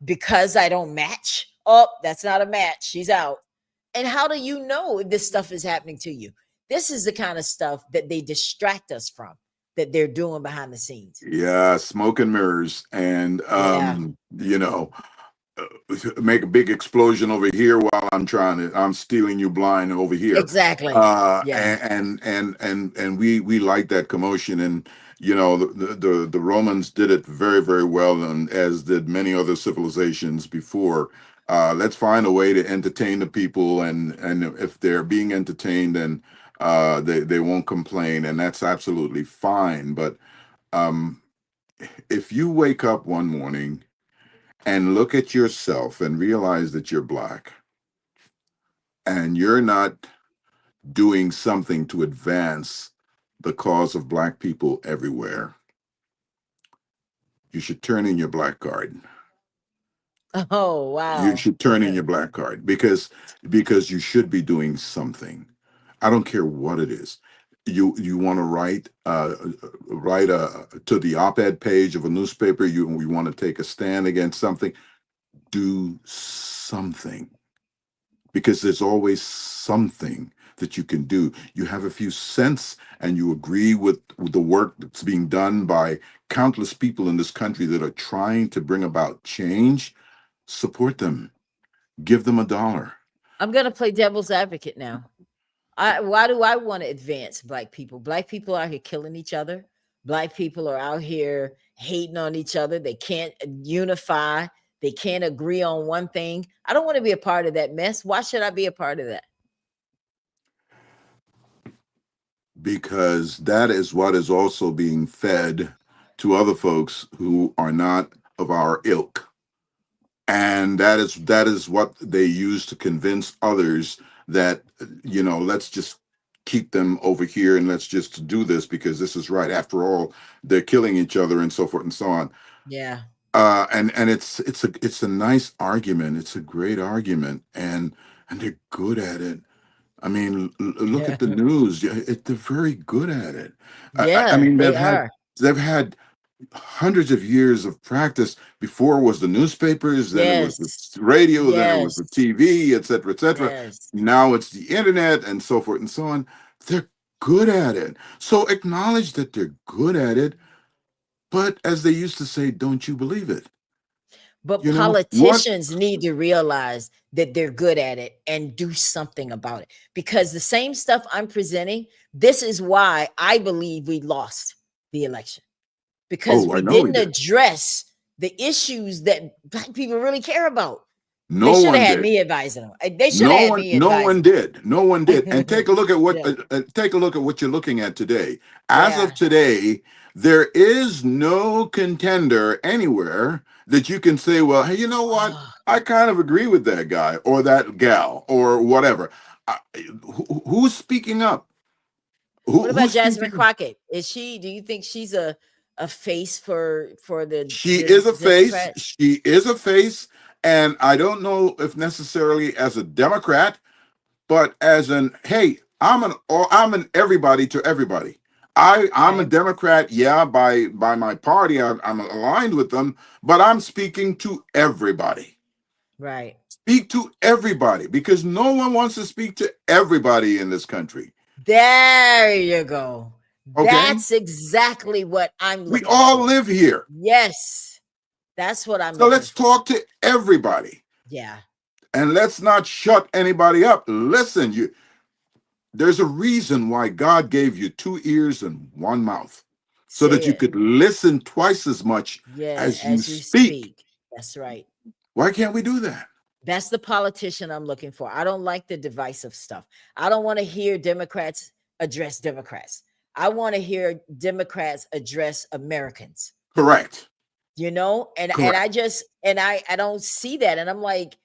because I don't match? Oh, that's not a match. She's out. And how do you know if this stuff is happening to you? This is the kind of stuff that they distract us from, that they're doing behind the scenes. Yeah, smoke and mirrors. And, you know, make a big explosion over here while I'm stealing you blind over here. Exactly. And we like that commotion. And, you know, the Romans did it very, very well, and as did many other civilizations before. Let's find a way to entertain the people, and if they're being entertained, then they won't complain, and that's absolutely fine. But if you wake up one morning and look at yourself and realize that you're Black and you're not doing something to advance the cause of Black people everywhere, you should turn in your Black card. Oh, wow. You should turn in your Black card, because you should be doing something. I don't care what it is. You want to write to the op-ed page of a newspaper. You want to take a stand against something. Do something, because there's always something that you can do. You have a few cents and you agree with the work that's being done by countless people in this country that are trying to bring about change. Support them. Give them $1. I'm going to play devil's advocate now. Why do I want to advance Black people? Black people are out here killing each other. Black people are out here hating on each other. They can't unify. They can't agree on one thing. I don't want to be a part of that mess. Why should I be a part of that? Because that is what is also being fed to other folks who are not of our ilk. And that is what they use to convince others that, you know, let's just keep them over here and let's just do this because this is right. After all, they're killing each other and so forth and so on. Yeah. And it's a nice argument. It's a great argument, and they're good at it. I mean, look at the news. They're very good at it. Yeah, I mean, they've had hundreds of years of practice. Before it was the newspapers, then it was the radio, then it was the TV, et cetera, et cetera. Yes. Now it's the internet and so forth and so on. They're good at it. So acknowledge that they're good at it. But as they used to say, don't you believe it? But politicians need to realize that they're good at it and do something about it. Because the same stuff I'm presenting, this is why I believe we lost the election. Because we didn't address the issues that Black people really care about. They should have had me advising them. They should have had me advising them. No one did. And take a look at what you're looking at today. As of today, there is no contender anywhere that you can say, well, hey, you know what? I kind of agree with that guy or that gal or whatever. Who's speaking up? What about Jasmine Crockett? Do you think she's a a face for She the is a face. Democrats? She is a face. And I don't know if necessarily as a Democrat, but as an, hey, I'm an everybody to everybody. I'm a Right, Democrat, yeah, by my party. I'm aligned with them, but I'm speaking to everybody. right. Speak to everybody because no one wants to speak to everybody in this country. There you go. Okay? That's exactly what I'm We looking all for. live here. Yes, that's what I'm So looking let's for. talk to everybody Yeah, and let's not shut anybody up. Listen, there's a reason why God gave you 2 ears and 1 mouth so that say you it. could listen twice as much Yeah, as you as you speak. speak. That's right. Why can't we do that? That's the politician I'm looking for. I don't like the divisive stuff. I don't want to hear Democrats address Democrats. I want to hear Democrats address Americans. Correct. And Correct. I don't see that, and I'm like,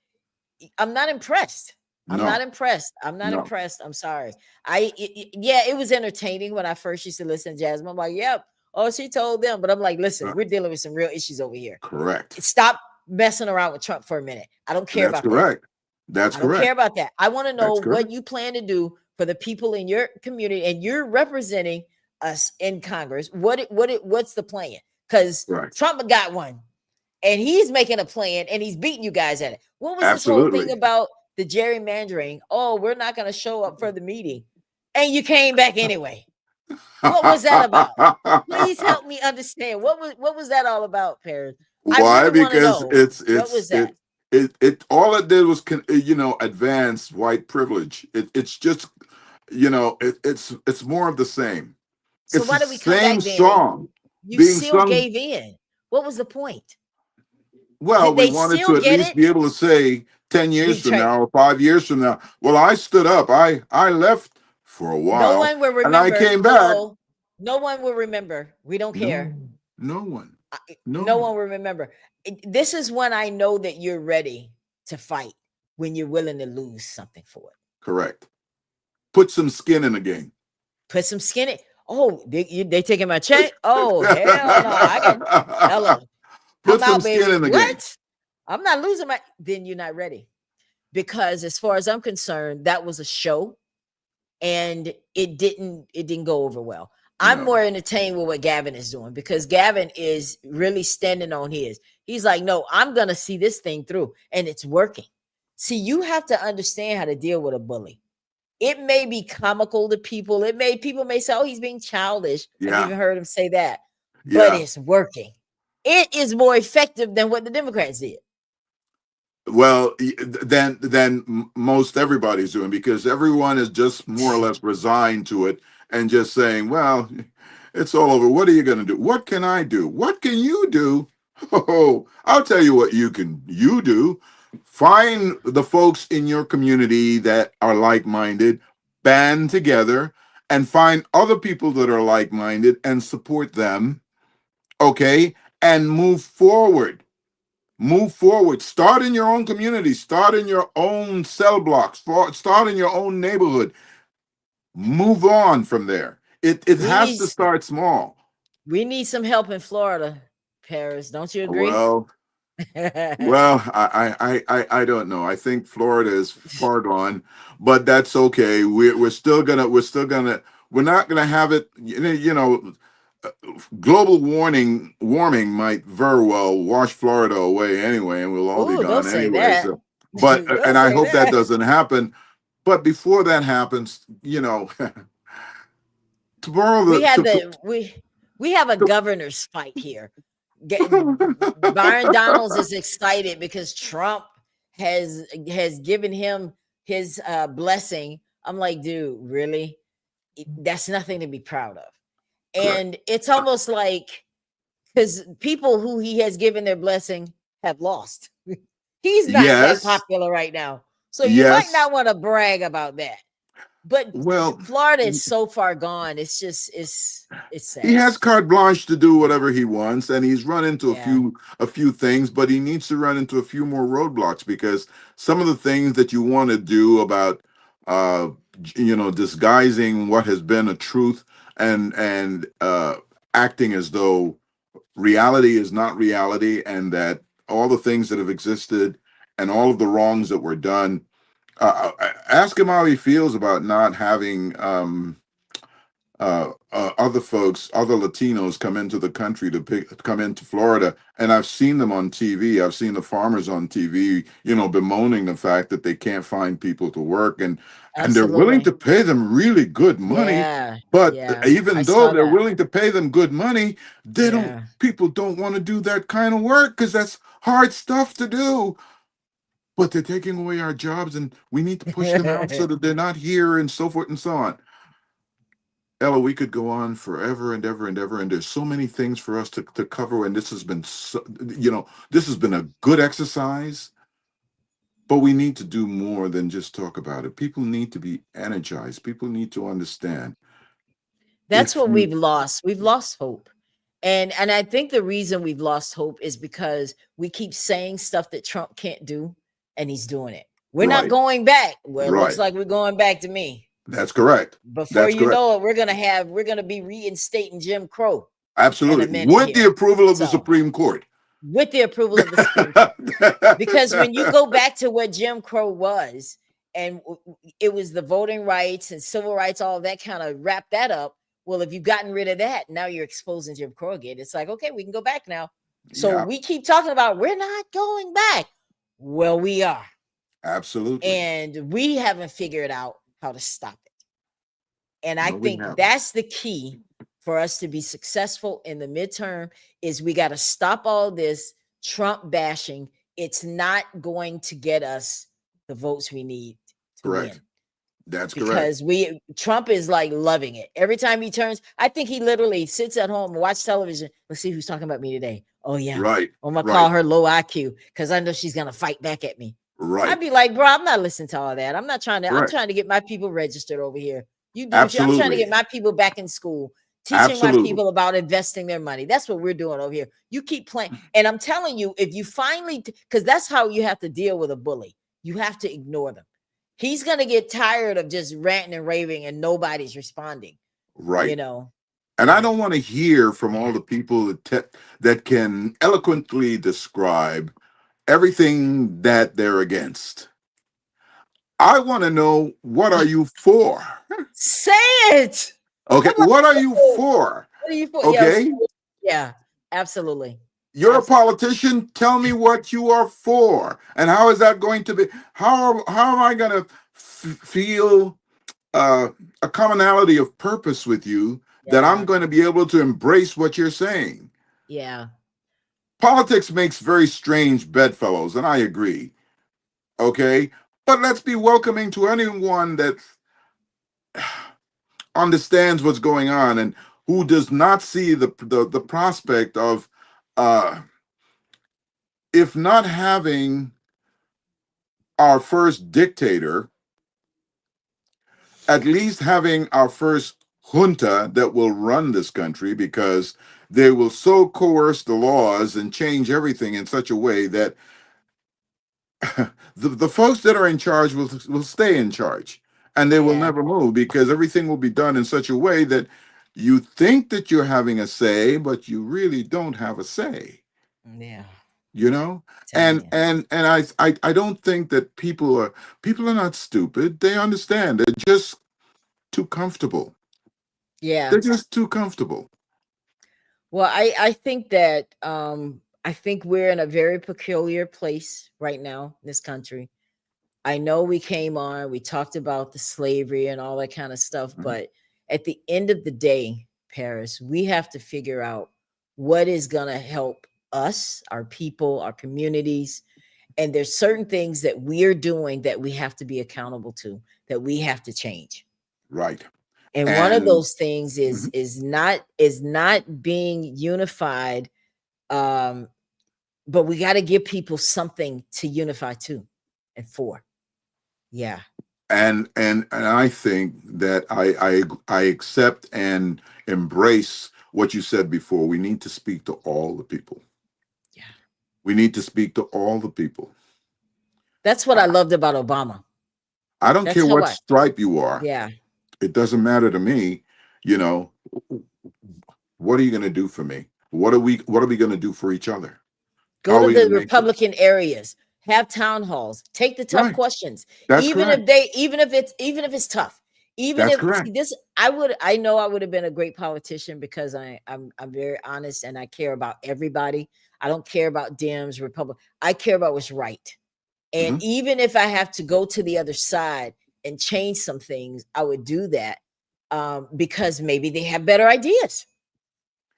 I'm not impressed. I'm not No, impressed. I'm not no. impressed. I'm sorry. Yeah, it was entertaining when I first used to listen to Jasmine. I'm like, yep. Oh, she told them, but I'm like, listen, Uh, we're dealing with some real issues over here. correct. Stop messing around with Trump for a minute. I don't care That's about that. correct. That's I don't care correct. about that. I want to know That's what correct. you plan to do for the people in your community, and you're representing us in Congress. What's the plan? Because Right. Trump got one, and he's making a plan, and he's beating you guys at it. What was this whole thing Absolutely. about the gerrymandering? Oh, we're not going to show up for the meeting, and you came back anyway. What was that about? Please help me understand. What was that all about, Paris? I Why? really want to Because know. What was that? it all it did was advance white privilege. It's just it's more of the same. So It's the why did we come same back then? song You being still sung. gave in. What was the point? Well, Did we they wanted still to at get least it? be able to say 10 years We from tried. now or 5 years from now, well, I stood up. I left for a No while one will and I remember. came back. Hello. No one will remember. We don't care. No one. No one will remember. This is when I know that you're ready to fight, when you're willing to lose something for it. Correct. Put some skin in the game. Put some skin in. Oh, they taking my check? Oh, hell no. I can. Hello. Put Come some out, skin baby. in the game. What? I'm not losing my. Then you're not ready. Because as far as I'm concerned, that was a show, and it didn't go over well. I'm No. more entertained with what Gavin is doing, because Gavin is really standing on his. He's like, no, I'm gonna see this thing through, and it's working. See, you have to understand how to deal with a bully. It may be comical to people. People may say, oh, he's being childish. I've Yeah. even heard him say that, but Yeah. it's working. It is more effective than what the Democrats did. Well, then most everybody's doing, because everyone is just more or less resigned to it and just saying, well, it's all over. What are you going to do? What can I do? What can you do? Oh, I'll tell you what you do. Find the folks in your community that are like-minded, band together, and find other people that are like-minded and support them, okay? And move forward. Move forward. Start in your own community. Start in your own cell blocks. Start in your own neighborhood. Move on from there. It has to start small. We need some help in Florida, Paris. Don't you agree? Well, I don't know. I think Florida is far gone, but that's okay. We're not gonna have it. Global warming might very well wash Florida away anyway, and we'll all be Ooh, gone don't say anyway. that. So, but Don't and I say hope that that. doesn't happen. But before that happens, tomorrow we have a governor's fight here. Byron Donalds is excited because Trump has given him his blessing. I'm like, dude, really? That's nothing to be proud of. And it's almost like, because people who he has given their blessing have lost. He's not that popular right now. So you might not want to brag about that. But Florida is so far gone. It's just it's sad. He has carte blanche to do whatever he wants, and he's run into a few things, but he needs to run into a few more roadblocks, because some of the things that you want to do about disguising what has been a truth and acting as though reality is not reality, and that all the things that have existed and all of the wrongs that were done. Ask him how he feels about not having other folks, other Latinos come into the country come into Florida. And I've seen them on TV. I've seen the farmers on TV, bemoaning the fact that they can't find people to work, and they're willing to pay them really good money. Yeah, But yeah, even I though saw they're that. willing to pay them good money, people don't want to do that kind of work because that's hard stuff to do. But they're taking away our jobs, and we need to push them out so that they're not here, and so forth and so on. Ella, we could go on forever and ever and ever, and there's so many things for us to cover. And this has been, this has been a good exercise, but we need to do more than just talk about it. People need to be energized. People need to understand. That's what we've lost. We've lost hope. And I think the reason we've lost hope is because we keep saying stuff that Trump can't do, and he's doing it. We're not going back. Well, it looks like we're going back to me. That's correct. Before you know it, we're gonna be reinstating Jim Crow. Absolutely. With the approval of the Supreme Court. With the approval of the Supreme Court. Because when you go back to what Jim Crow was, and it was the voting rights and civil rights, all of that kind of wrapped that up. Well, if you've gotten rid of that, now you're exposing Jim Crow again. It's like, okay, we can go back now. So we keep talking about we're not going back. Well, we are. Absolutely. And we haven't figured out how to stop it. And I think that's the key for us to be successful in the midterm is we got to stop all this Trump bashing. It's not going to get us the votes we need to win. That's because Trump is like loving it. Every time he turns, I think he literally sits at home and watch television. Let's see who's talking about me today. Oh yeah. Right. I'm gonna call her low IQ because I know she's gonna fight back at me. Right. I'd be like, bro, I'm not listening to all that. I'm not trying to, I'm trying to get my people registered over here. You do I'm trying to get my people back in school, teaching my people about investing their money. That's what we're doing over here. You keep playing. And I'm telling you, if you finally, because that's how you have to deal with a bully. You have to ignore them. He's going to get tired of just ranting and raving and nobody's responding. Right. And I don't want to hear from all the people that can eloquently describe everything that they're against. I want to know, what are you for? Say it. Okay. What are you for? What are you for? Okay. Yeah, absolutely. You're a politician. Tell me what you are for, and how is that going to be? How am I going to feel a commonality of purpose with you that I'm going to be able to embrace what you're saying? Yeah. Politics makes very strange bedfellows, and I agree. Okay, but let's be welcoming to anyone that understands what's going on and who does not see the prospect of if not having our first dictator, at least having our first junta that will run this country, because they will so coerce the laws and change everything in such a way that the folks that are in charge will stay in charge, and they will never move, because everything will be done in such a way that you think that you're having a say, but you really don't have a say. Yeah. And I don't think that people are not stupid. They understand. They're just too comfortable. Yeah. They're just too comfortable. Well, I think that I think we're in a very peculiar place right now in this country. I know we came on, we talked about the slavery and all that kind of stuff, but at the end of the day, Paris, we have to figure out what is going to help us, our people, our communities. And there's certain things that we're doing that we have to be accountable to, that we have to change. Right. And one of those things is not being unified. But we got to give people something to unify to and for. Yeah. And I think that I accept and embrace what you said before. We need to speak to all the people. Yeah. We need to speak to all the people. That's what I loved about Obama. I don't care what stripe you are. Yeah. It doesn't matter to me. what are you going to do for me? What are we going to do for each other? Go to the Republican areas, have town halls, take the tough Right. questions. That's even correct. Even if it's tough. Even That's if correct. this, I know I would have been a great politician because I'm very honest and I care about everybody. I don't care about Dems, Republic. I care about what's right. And even if I have to go to the other side and change some things, I would do that because maybe they have better ideas.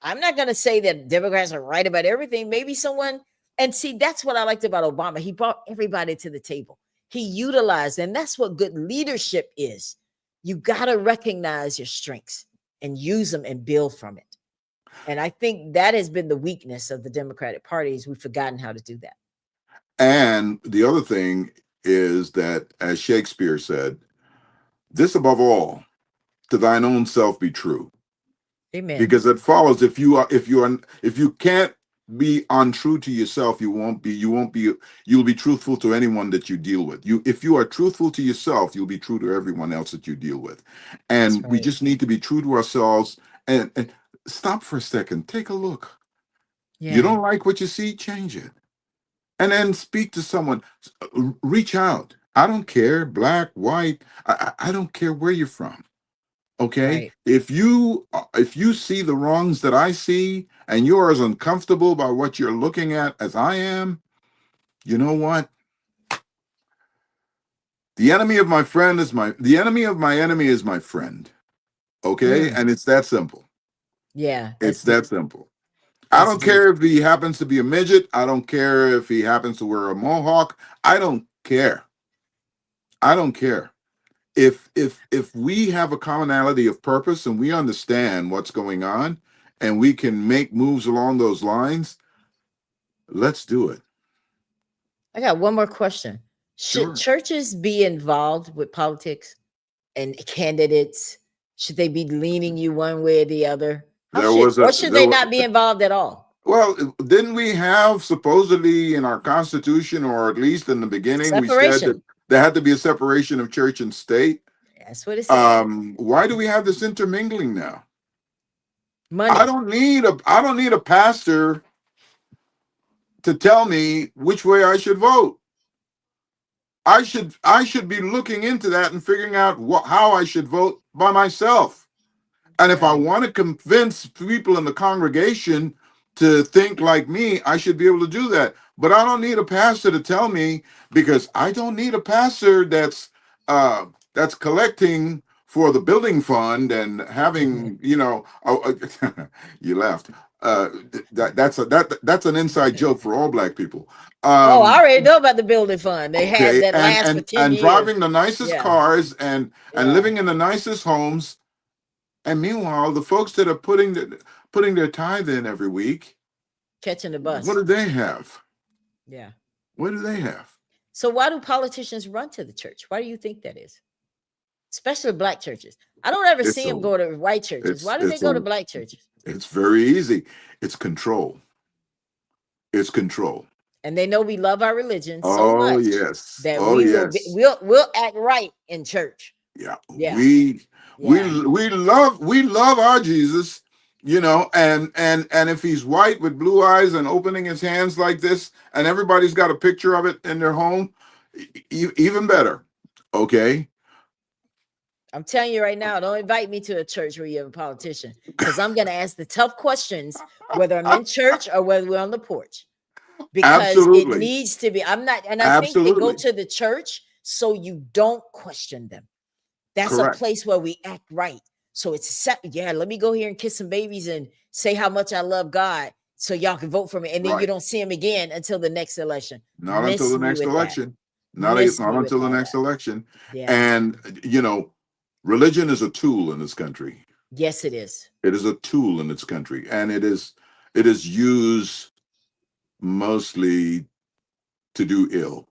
I'm not going to say that Democrats are right about everything. Maybe someone, and see, that's what I liked about Obama. He brought everybody to the table. He utilized, and that's what good leadership is. You got to recognize your strengths and use them and build from it. And I think that has been the weakness of the Democratic Party is we've forgotten how to do that. And the other thing is that, as Shakespeare said, this above all, to thine own self be true. Amen. Because it follows if you can't be untrue to yourself, you'll be truthful to anyone that you deal with. If you are truthful to yourself, you'll be true to everyone else that you deal with. And we just need to be true to ourselves and stop for a second, take a look. Yeah. You don't like what you see, change it. And then speak to someone, reach out. I don't care, black, white, I don't care where you're from. Okay. Right. If you see the wrongs that I see and you're as uncomfortable by what you're looking at as I am, you know what? The enemy of my enemy is my friend. Okay. And it's that simple. Yeah. It's that simple. I don't care if he happens to be a midget. I don't care if he happens to wear a mohawk. I don't care. I don't care. If we have a commonality of purpose and we understand what's going on and we can make moves along those lines, let's do it. I got one more question. Should churches be involved with politics and candidates? Should they be leaning you one way or the other? Or should they not be involved at all? Well, didn't we have supposedly in our Constitution, or at least in the beginning, we said that there had to be a separation of church and state? That's what it said. Why do we have this intermingling now? Money. I don't need a pastor to tell me which way I should vote. I should be looking into that and figuring out how I should vote by myself. And if I want to convince people in the congregation to think like me, I should be able to do that. But I don't need a pastor to tell me, because I don't need a pastor that's collecting for the building fund and having, you laughed. That's an inside joke for all black people. I already know about the building fund. They had that last for 10 years. Driving the nicest cars and living in the nicest homes. And meanwhile, the folks that are putting their tithe in every week, catching the bus. What do they have? Yeah. What do they have? So why do politicians run to the church? Why do you think that is? Especially black churches. I don't ever see them go to white churches. Why do they go to black churches? It's very easy. It's control. It's control. And they know we love our religion so much. Yes. That we'll act right in church. Yeah. We love our Jesus, and if he's white with blue eyes and opening his hands like this, and everybody's got a picture of it in their home, even better. Okay. I'm telling you right now, don't invite me to a church where you have a politician, because I'm going to ask the tough questions, whether I'm in church or whether we're on the porch, because it needs to be. I think they go to the church so you don't question them. That's a place where we act right. So it's let me go here and kiss some babies and say how much I love God so y'all can vote for me. And then you don't see him again until the next election. Not until the next election. Not until the next election. Yeah. And, religion is a tool in this country. Yes, it is. It is a tool in this country. And it is used mostly to do ill.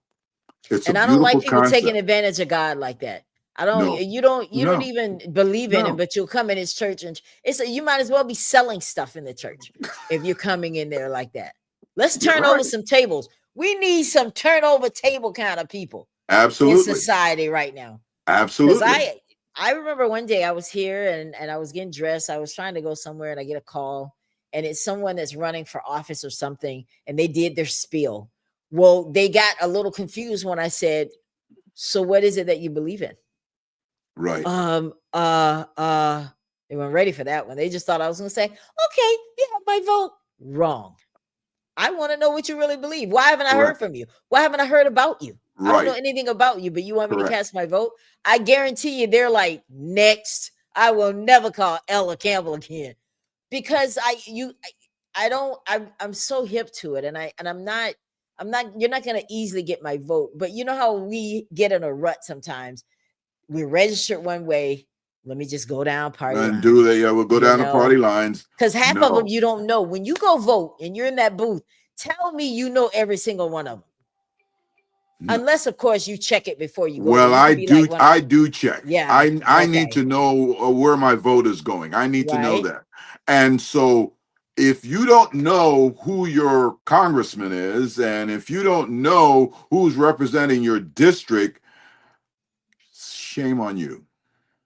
And I don't like people taking advantage of God like that. I don't. You don't even believe in him, but you'll come in his church, and you might as well be selling stuff in the church if you're coming in there like that. Let's turn over some tables. We need some turnover table kind of people. Absolutely. In society right now. Absolutely. Because I remember one day I was here and I was getting dressed. I was trying to go somewhere and I get a call and it's someone that's running for office or something and they did their spiel. Well, they got a little confused when I said, so what is it that you believe in? Right. They weren't ready for that one. They just thought I was going to say, okay, you have my vote. Wrong. I want to know what you really believe. Why haven't I heard from you? Why haven't I heard about you? I don't know anything about you, but you want me to cast my vote? I guarantee you they're like, next. I will never call Ella Campbell again because I'm so hip to it. You're not going to easily get my vote, but you know how we get in a rut sometimes. We're registered one way. Let me just go down party lines. We'll go down the party lines. Because half of them you don't know. When you go vote and you're in that booth, tell me you know every single one of them. Unless, of course, you check it before you go. Well, I do check. Yeah. I need to know where my vote is going. I need to know that. And so if you don't know who your congressman is, and if you don't know who's representing your district, shame on you.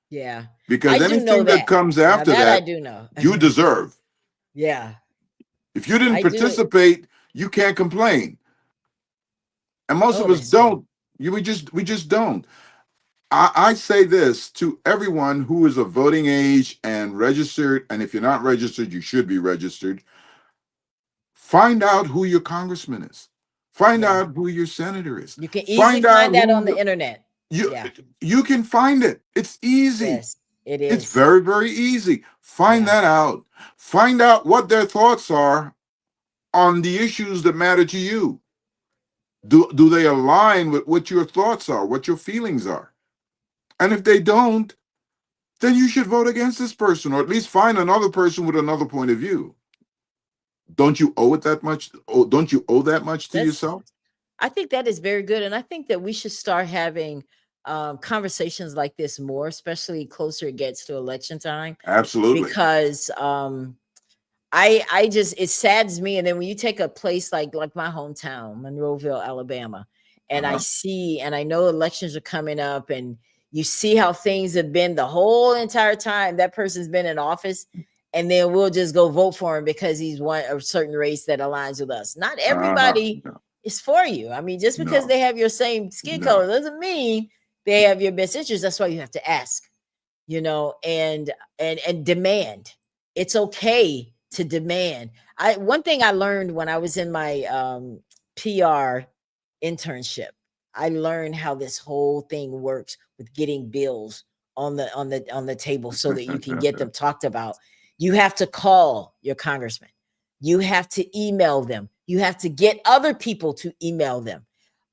Yeah. Because anything that comes after that, I do know. You deserve. Yeah. If you didn't participate, you can't complain. And most of us don't. We just don't. I say this to everyone who is of voting age and registered, and if you're not registered, you should be registered. Find out who your congressman is. Find out who your senator is. You can easily find that on the internet. You can find it. It's easy. Yes, it is. It's very, very easy. Find that out. Find out what their thoughts are on the issues that matter to you. Do they align with what your thoughts are, what your feelings are? And if they don't, then you should vote against this person, or at least find another person with another point of view. Don't you owe it that much? Don't you owe that much to yourself? I think that is very good. And I think that we should start having conversations like this more, especially closer it gets to election time. Absolutely. Because it saddens me. And then when you take a place like my hometown, Monroeville, Alabama, and I see, and I know elections are coming up, and you see how things have been the whole entire time that person's been in office, and then we'll just go vote for him because he's won a certain race that aligns with us. Not everybody is for you. I mean, just because they have your same skin color doesn't mean they have your best interest. That's why you have to ask, and demand. It's okay to demand. One thing I learned when I was in my PR internship, I learned how this whole thing works with getting bills on the table so that you can get them talked about. You have to call your congressman. You have to email them. You have to get other people to email them.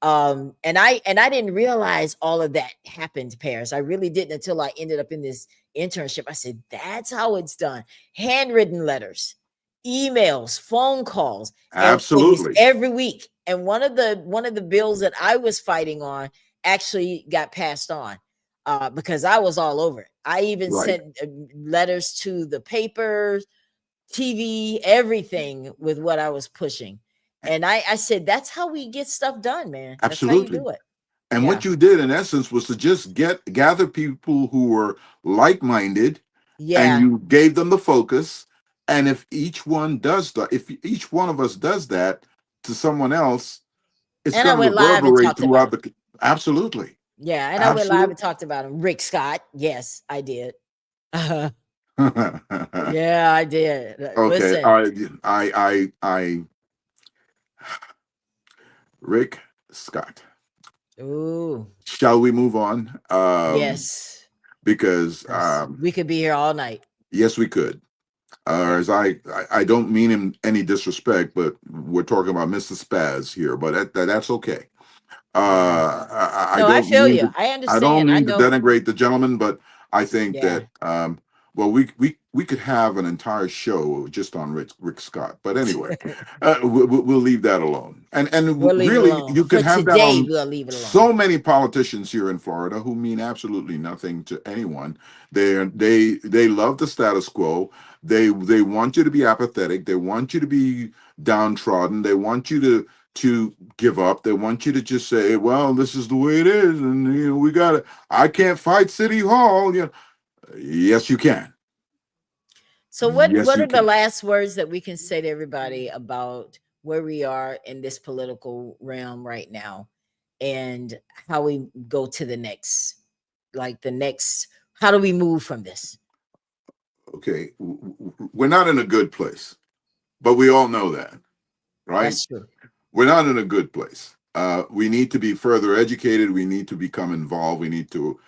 And I didn't realize all of that happened, Paris. I really didn't until I ended up in this internship. I said, that's how it's done. Handwritten letters, emails, phone calls. Absolutely. Every week. And one of the bills that I was fighting on actually got passed on because I was all over it. I even sent letters to the papers, TV, everything with what I was pushing. And I said, that's how we get stuff done, man. Absolutely. That's how you do it. And what you did in essence was to just gather people who were like-minded, and you gave them the focus. And if each one does that, if each one of us does that to someone else, it's going to reverberate throughout the. Absolutely. Yeah, and I went live and talked about him. Rick Scott. Yes, I did. Yeah, I did. Okay. I Rick Scott. Ooh. Shall we move on? Yes. Because we could be here all night. Yes, we could. As I don't mean him any disrespect, but we're talking about Mr. Spaz here, but that's okay. I feel you. I understand. I don't mean to denigrate the gentleman, but I think that we could have an entire show just on Rick Scott. But anyway, we'll leave that alone. And really, you can have that on so many politicians here in Florida who mean absolutely nothing to anyone. They love the status quo. They want you to be apathetic. They want you to be downtrodden. They want you to give up. They want you to just say, well, this is the way it is. And, we got to, I can't fight City Hall. Yes, you can. So what Yes, you are the can. last words that we can say to everybody about where we are in this political realm right now and how we go to the next, how do we move from this? Okay. We're not in a good place, but we all know that, right? That's true. We're not in a good place. We need to be further educated. We need to become involved. We need to,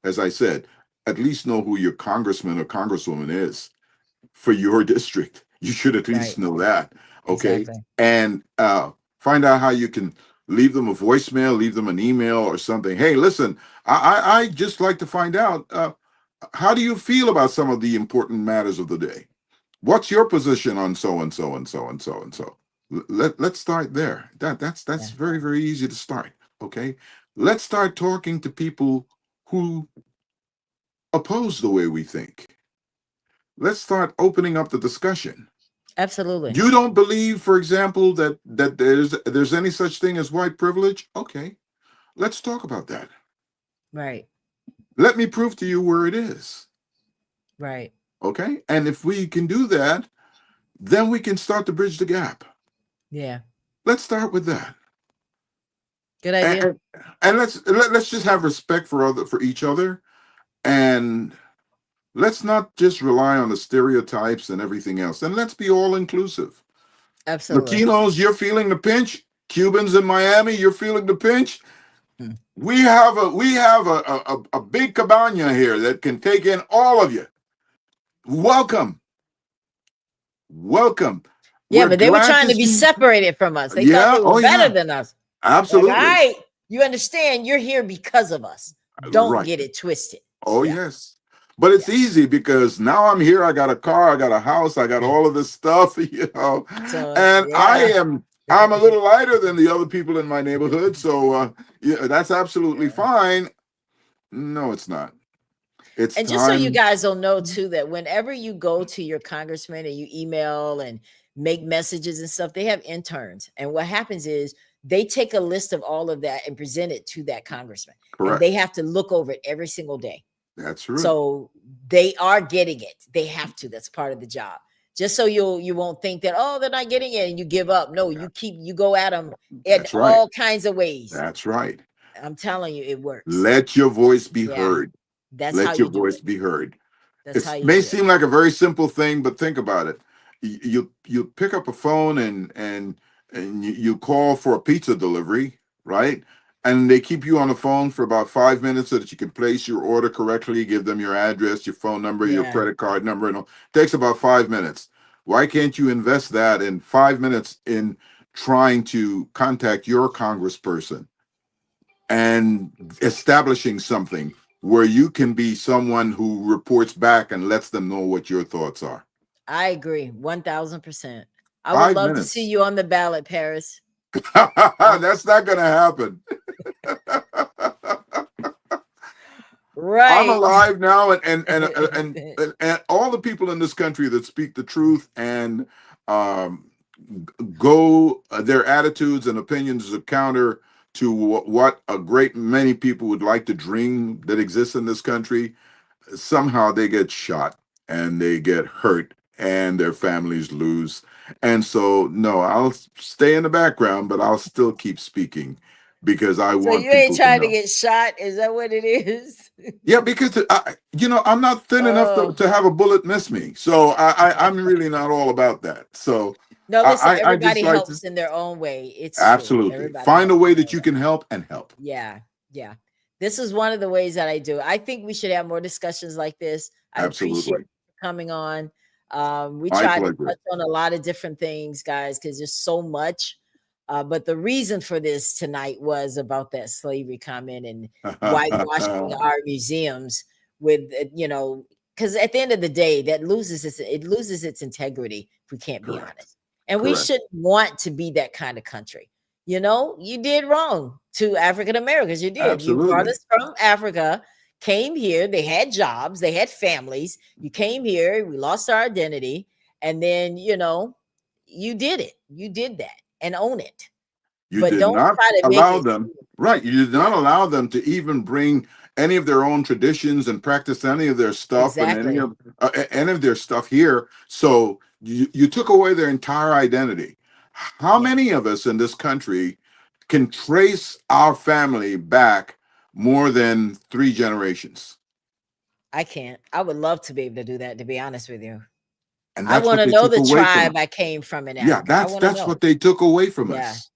as I said, at least know who your congressman or congresswoman is for your district. You should at least know that. Okay. Exactly. And find out how you can leave them a voicemail, leave them an email or something. Hey, listen, I just like to find out, how do you feel about some of the important matters of the day? What's your position on so and so and so and so and so? Let's start there. That's very, very easy to start. Okay. Let's start talking to people who oppose the way we think. Let's start opening up the discussion. Absolutely. You don't believe, for example, that there's any such thing as white privilege? Okay. Let's talk about that. Right. Let me prove to you where it is. Right. Okay. And if we can do that, then we can start to bridge the gap. Yeah. Let's start with that. Good idea. And let's just have respect for each other, and let's not just rely on the stereotypes and everything else. And let's be all inclusive. Absolutely. Latinos, you're feeling the pinch. Cubans in Miami, you're feeling the pinch. We have a big cabana here that can take in all of you. Welcome. Yeah, but they were trying to be separated from us. They thought they were better than us. Absolutely. Like, all right, you understand you're here because of us. Don't get it twisted. Oh, yes. But it's easy because now I'm here. I got a car, I got a house, I got all of this stuff, So, and I'm a little lighter than the other people in my neighborhood. So that's absolutely fine. No, it's not. And just so you guys will know too, that whenever you go to your congressman and you email and make messages and stuff, they have interns. And what happens is they take a list of all of that and present it to that congressman. Correct. And they have to look over it every single day. That's right. So they are getting it. They have to. That's part of the job. Just so you won't think that, oh, they're not getting it and you give up. No, you go at them in all kinds of ways. That's right. I'm telling you, it works. Let your voice be heard. Let your voice be heard. It may seem like a very simple thing, but think about it. You pick up a phone and you call for a pizza delivery, right? And they keep you on the phone for about 5 minutes so that you can place your order correctly, give them your address, your phone number, your credit card number, and all. It takes about 5 minutes. Why can't you invest that in 5 minutes in trying to contact your congressperson and establishing something where you can be someone who reports back and lets them know what your thoughts are? I agree 1,000%. I would love to see you on the ballot, Paris. That's not going to happen. Right. I'm alive now, and all the people in this country that speak the truth and go their attitudes and opinions are counter to what a great many people would like to dream that exists in this country, somehow they get shot and they get hurt and their families lose. And so, no, I'll stay in the background, but I'll still keep speaking because I want. So you ain't trying to get shot? Is that what it is? Yeah, because I'm not thin enough to have a bullet miss me. So I'm really not all about that. So no, listen, everybody helps in their own way. It's absolutely find a way that you can help and help. Yeah. This is one of the ways that I do. I think we should have more discussions like this. I appreciate you coming on. We try to touch on a lot of different things, guys, because there's so much. But the reason for this tonight was about that slavery comment and whitewashing our museums with, because at the end of the day, it loses its integrity if we can't be honest. And we shouldn't want to be that kind of country. You did wrong to African Americans. You did. Absolutely. You brought us from Africa, came here. They had jobs. They had families. You came here. We lost our identity. And then, you did it. You did that and own it. You But did don't not try to make allow it. them, right? You did not allow them to even bring any of their own traditions and practice any of their stuff and Exactly. any of their stuff here. So you took away their entire identity. How Yeah. many of us in this country can trace our family back more than 3 generations? I can't. I would love to be able to do that, to be honest with you. And I that's want what to they know took the away from tribe us. I came from in Yeah, Africa. I want to that's know. what they took away from Yeah. us.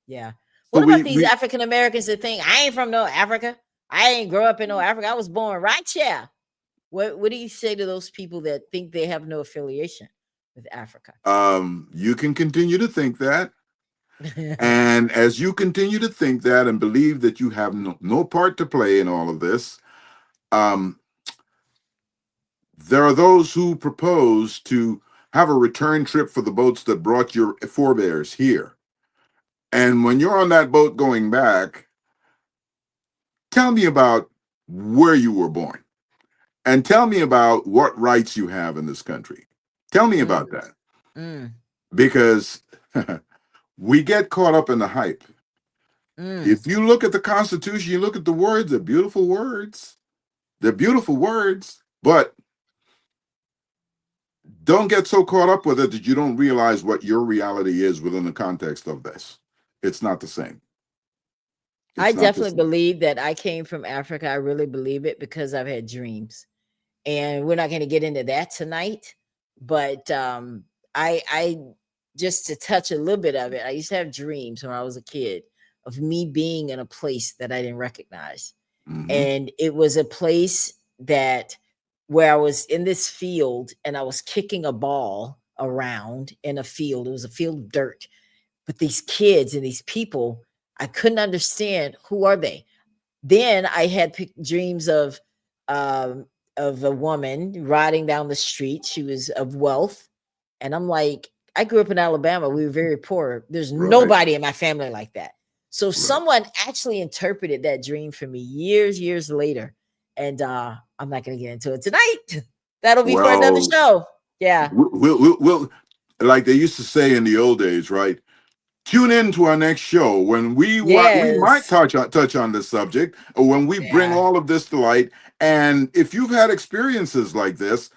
Yeah. So What about these African Americans that think I ain't from no Africa? I ain't grow up in no Africa. I was born right here. What do you say to those people that think they have no affiliation with Africa? You can continue to think that. And as you continue to think that and believe that you have no part to play in all of this, there are those who propose to have a return trip for the boats that brought your forebears here. And when you're on that boat going back, tell me about where you were born and tell me about what rights you have in this country. Tell me about that. Because we get caught up in the hype. If you look at the Constitution, you look at the words, they're beautiful words. They're beautiful words, but don't get so caught up with it that you don't realize what your reality is within the context of this. It's not the same. I definitely believe that I came from Africa. I really believe it because I've had dreams. And we're not going to get into that tonight, but I just to touch a little bit of it, I used to have dreams when I was a kid of me being in a place that I didn't recognize. And it was a place that where I was in this field and I was kicking a ball around in a field. It was a field of dirt. But these kids and these people, I couldn't understand, who are they? Then I had dreams of a woman riding down the street. She was of wealth. And I'm like, I grew up in Alabama. We were very poor. There's nobody in my family like that. So someone actually interpreted that dream for me years later. And I'm not going to get into it tonight. That'll be for another show. Yeah. We'll, like they used to say in the old days, right? Tune in to our next show when we might touch on this subject, or when we bring all of this to light. And if you've had experiences like this,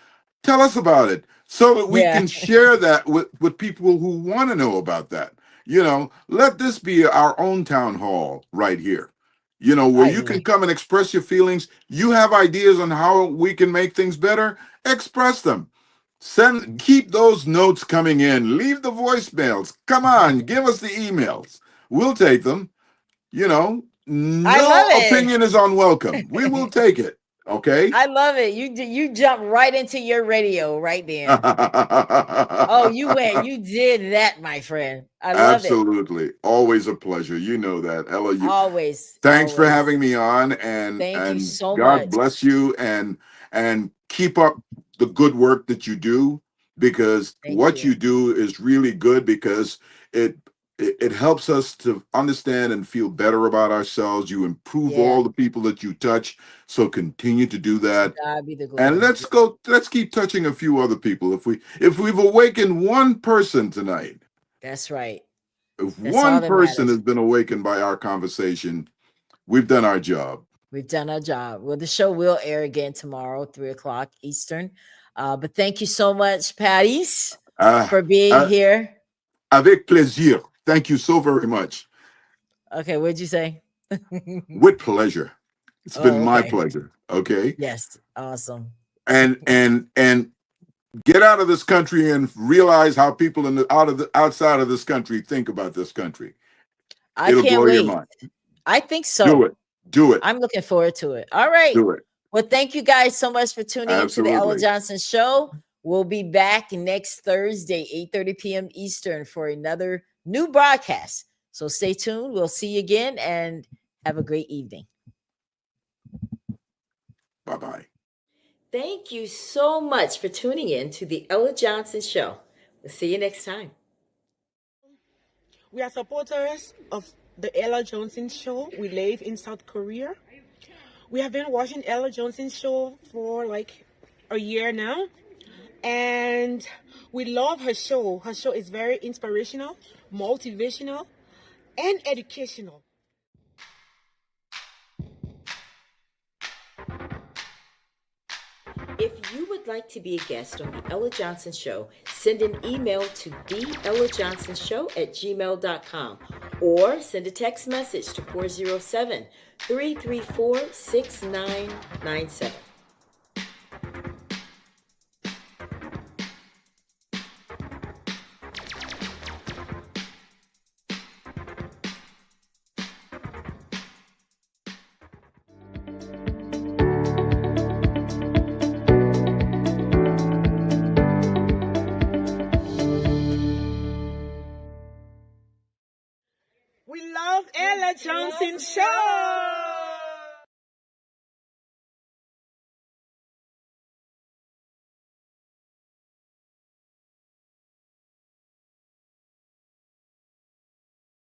tell us about it so that we can share that with people who want to know about that. You know, let this be our own town hall right here. You know, where you can come and express your feelings. You have ideas on how we can make things better, express them. Keep those notes coming in. Leave the voicemails. Come on, give us the emails. We'll take them. You know, no opinion is unwelcome. We will take it. Okay. I love it. You jump right into your radio right then. Oh, you did that, my friend. I love it. Absolutely. Always a pleasure. You know that, Ella. Always. Thanks for having me on, and thank you so God much. bless you, and keep up the good work that you do, because what you do is really good, because it helps us to understand and feel better about ourselves. You improve all the people that you touch, so continue to do that. God be the glory. And let's keep touching a few other people. If we've awakened one person tonight, that's right. If one person has been awakened by our conversation, we've done our job. We've done our job. Well, the show will air again tomorrow, 3:00 Eastern. But thank you so much, Patties, for being here. Avec plaisir. Thank you so very much. Okay, what'd you say? With pleasure. It's been my pleasure. Okay. Yes. Awesome. And get out of this country and realize how people outside of this country think about this country. It'll blow your mind. I think so. Do it. I'm looking forward to it. All right. Do it. Well, thank you guys so much for tuning into the Ella Johnson Show. We'll be back next Thursday, 8:30 p.m. Eastern, for another new broadcast. So stay tuned. We'll see you again, and have a great evening. Bye-bye. Thank you so much for tuning in to the Ella Johnson Show. We'll see you next time. We are supporters of the Ella Johnson Show. We live in South Korea. We have been watching Ella Johnson Show for like a year now. And we love her show. Her show is very inspirational, motivational, and educational. If you would like to be a guest on The Ella Johnson Show, send an email to theellajohnsonshow@gmail.com or send a text message to 407-334-6997. We love Ella Johnson Show.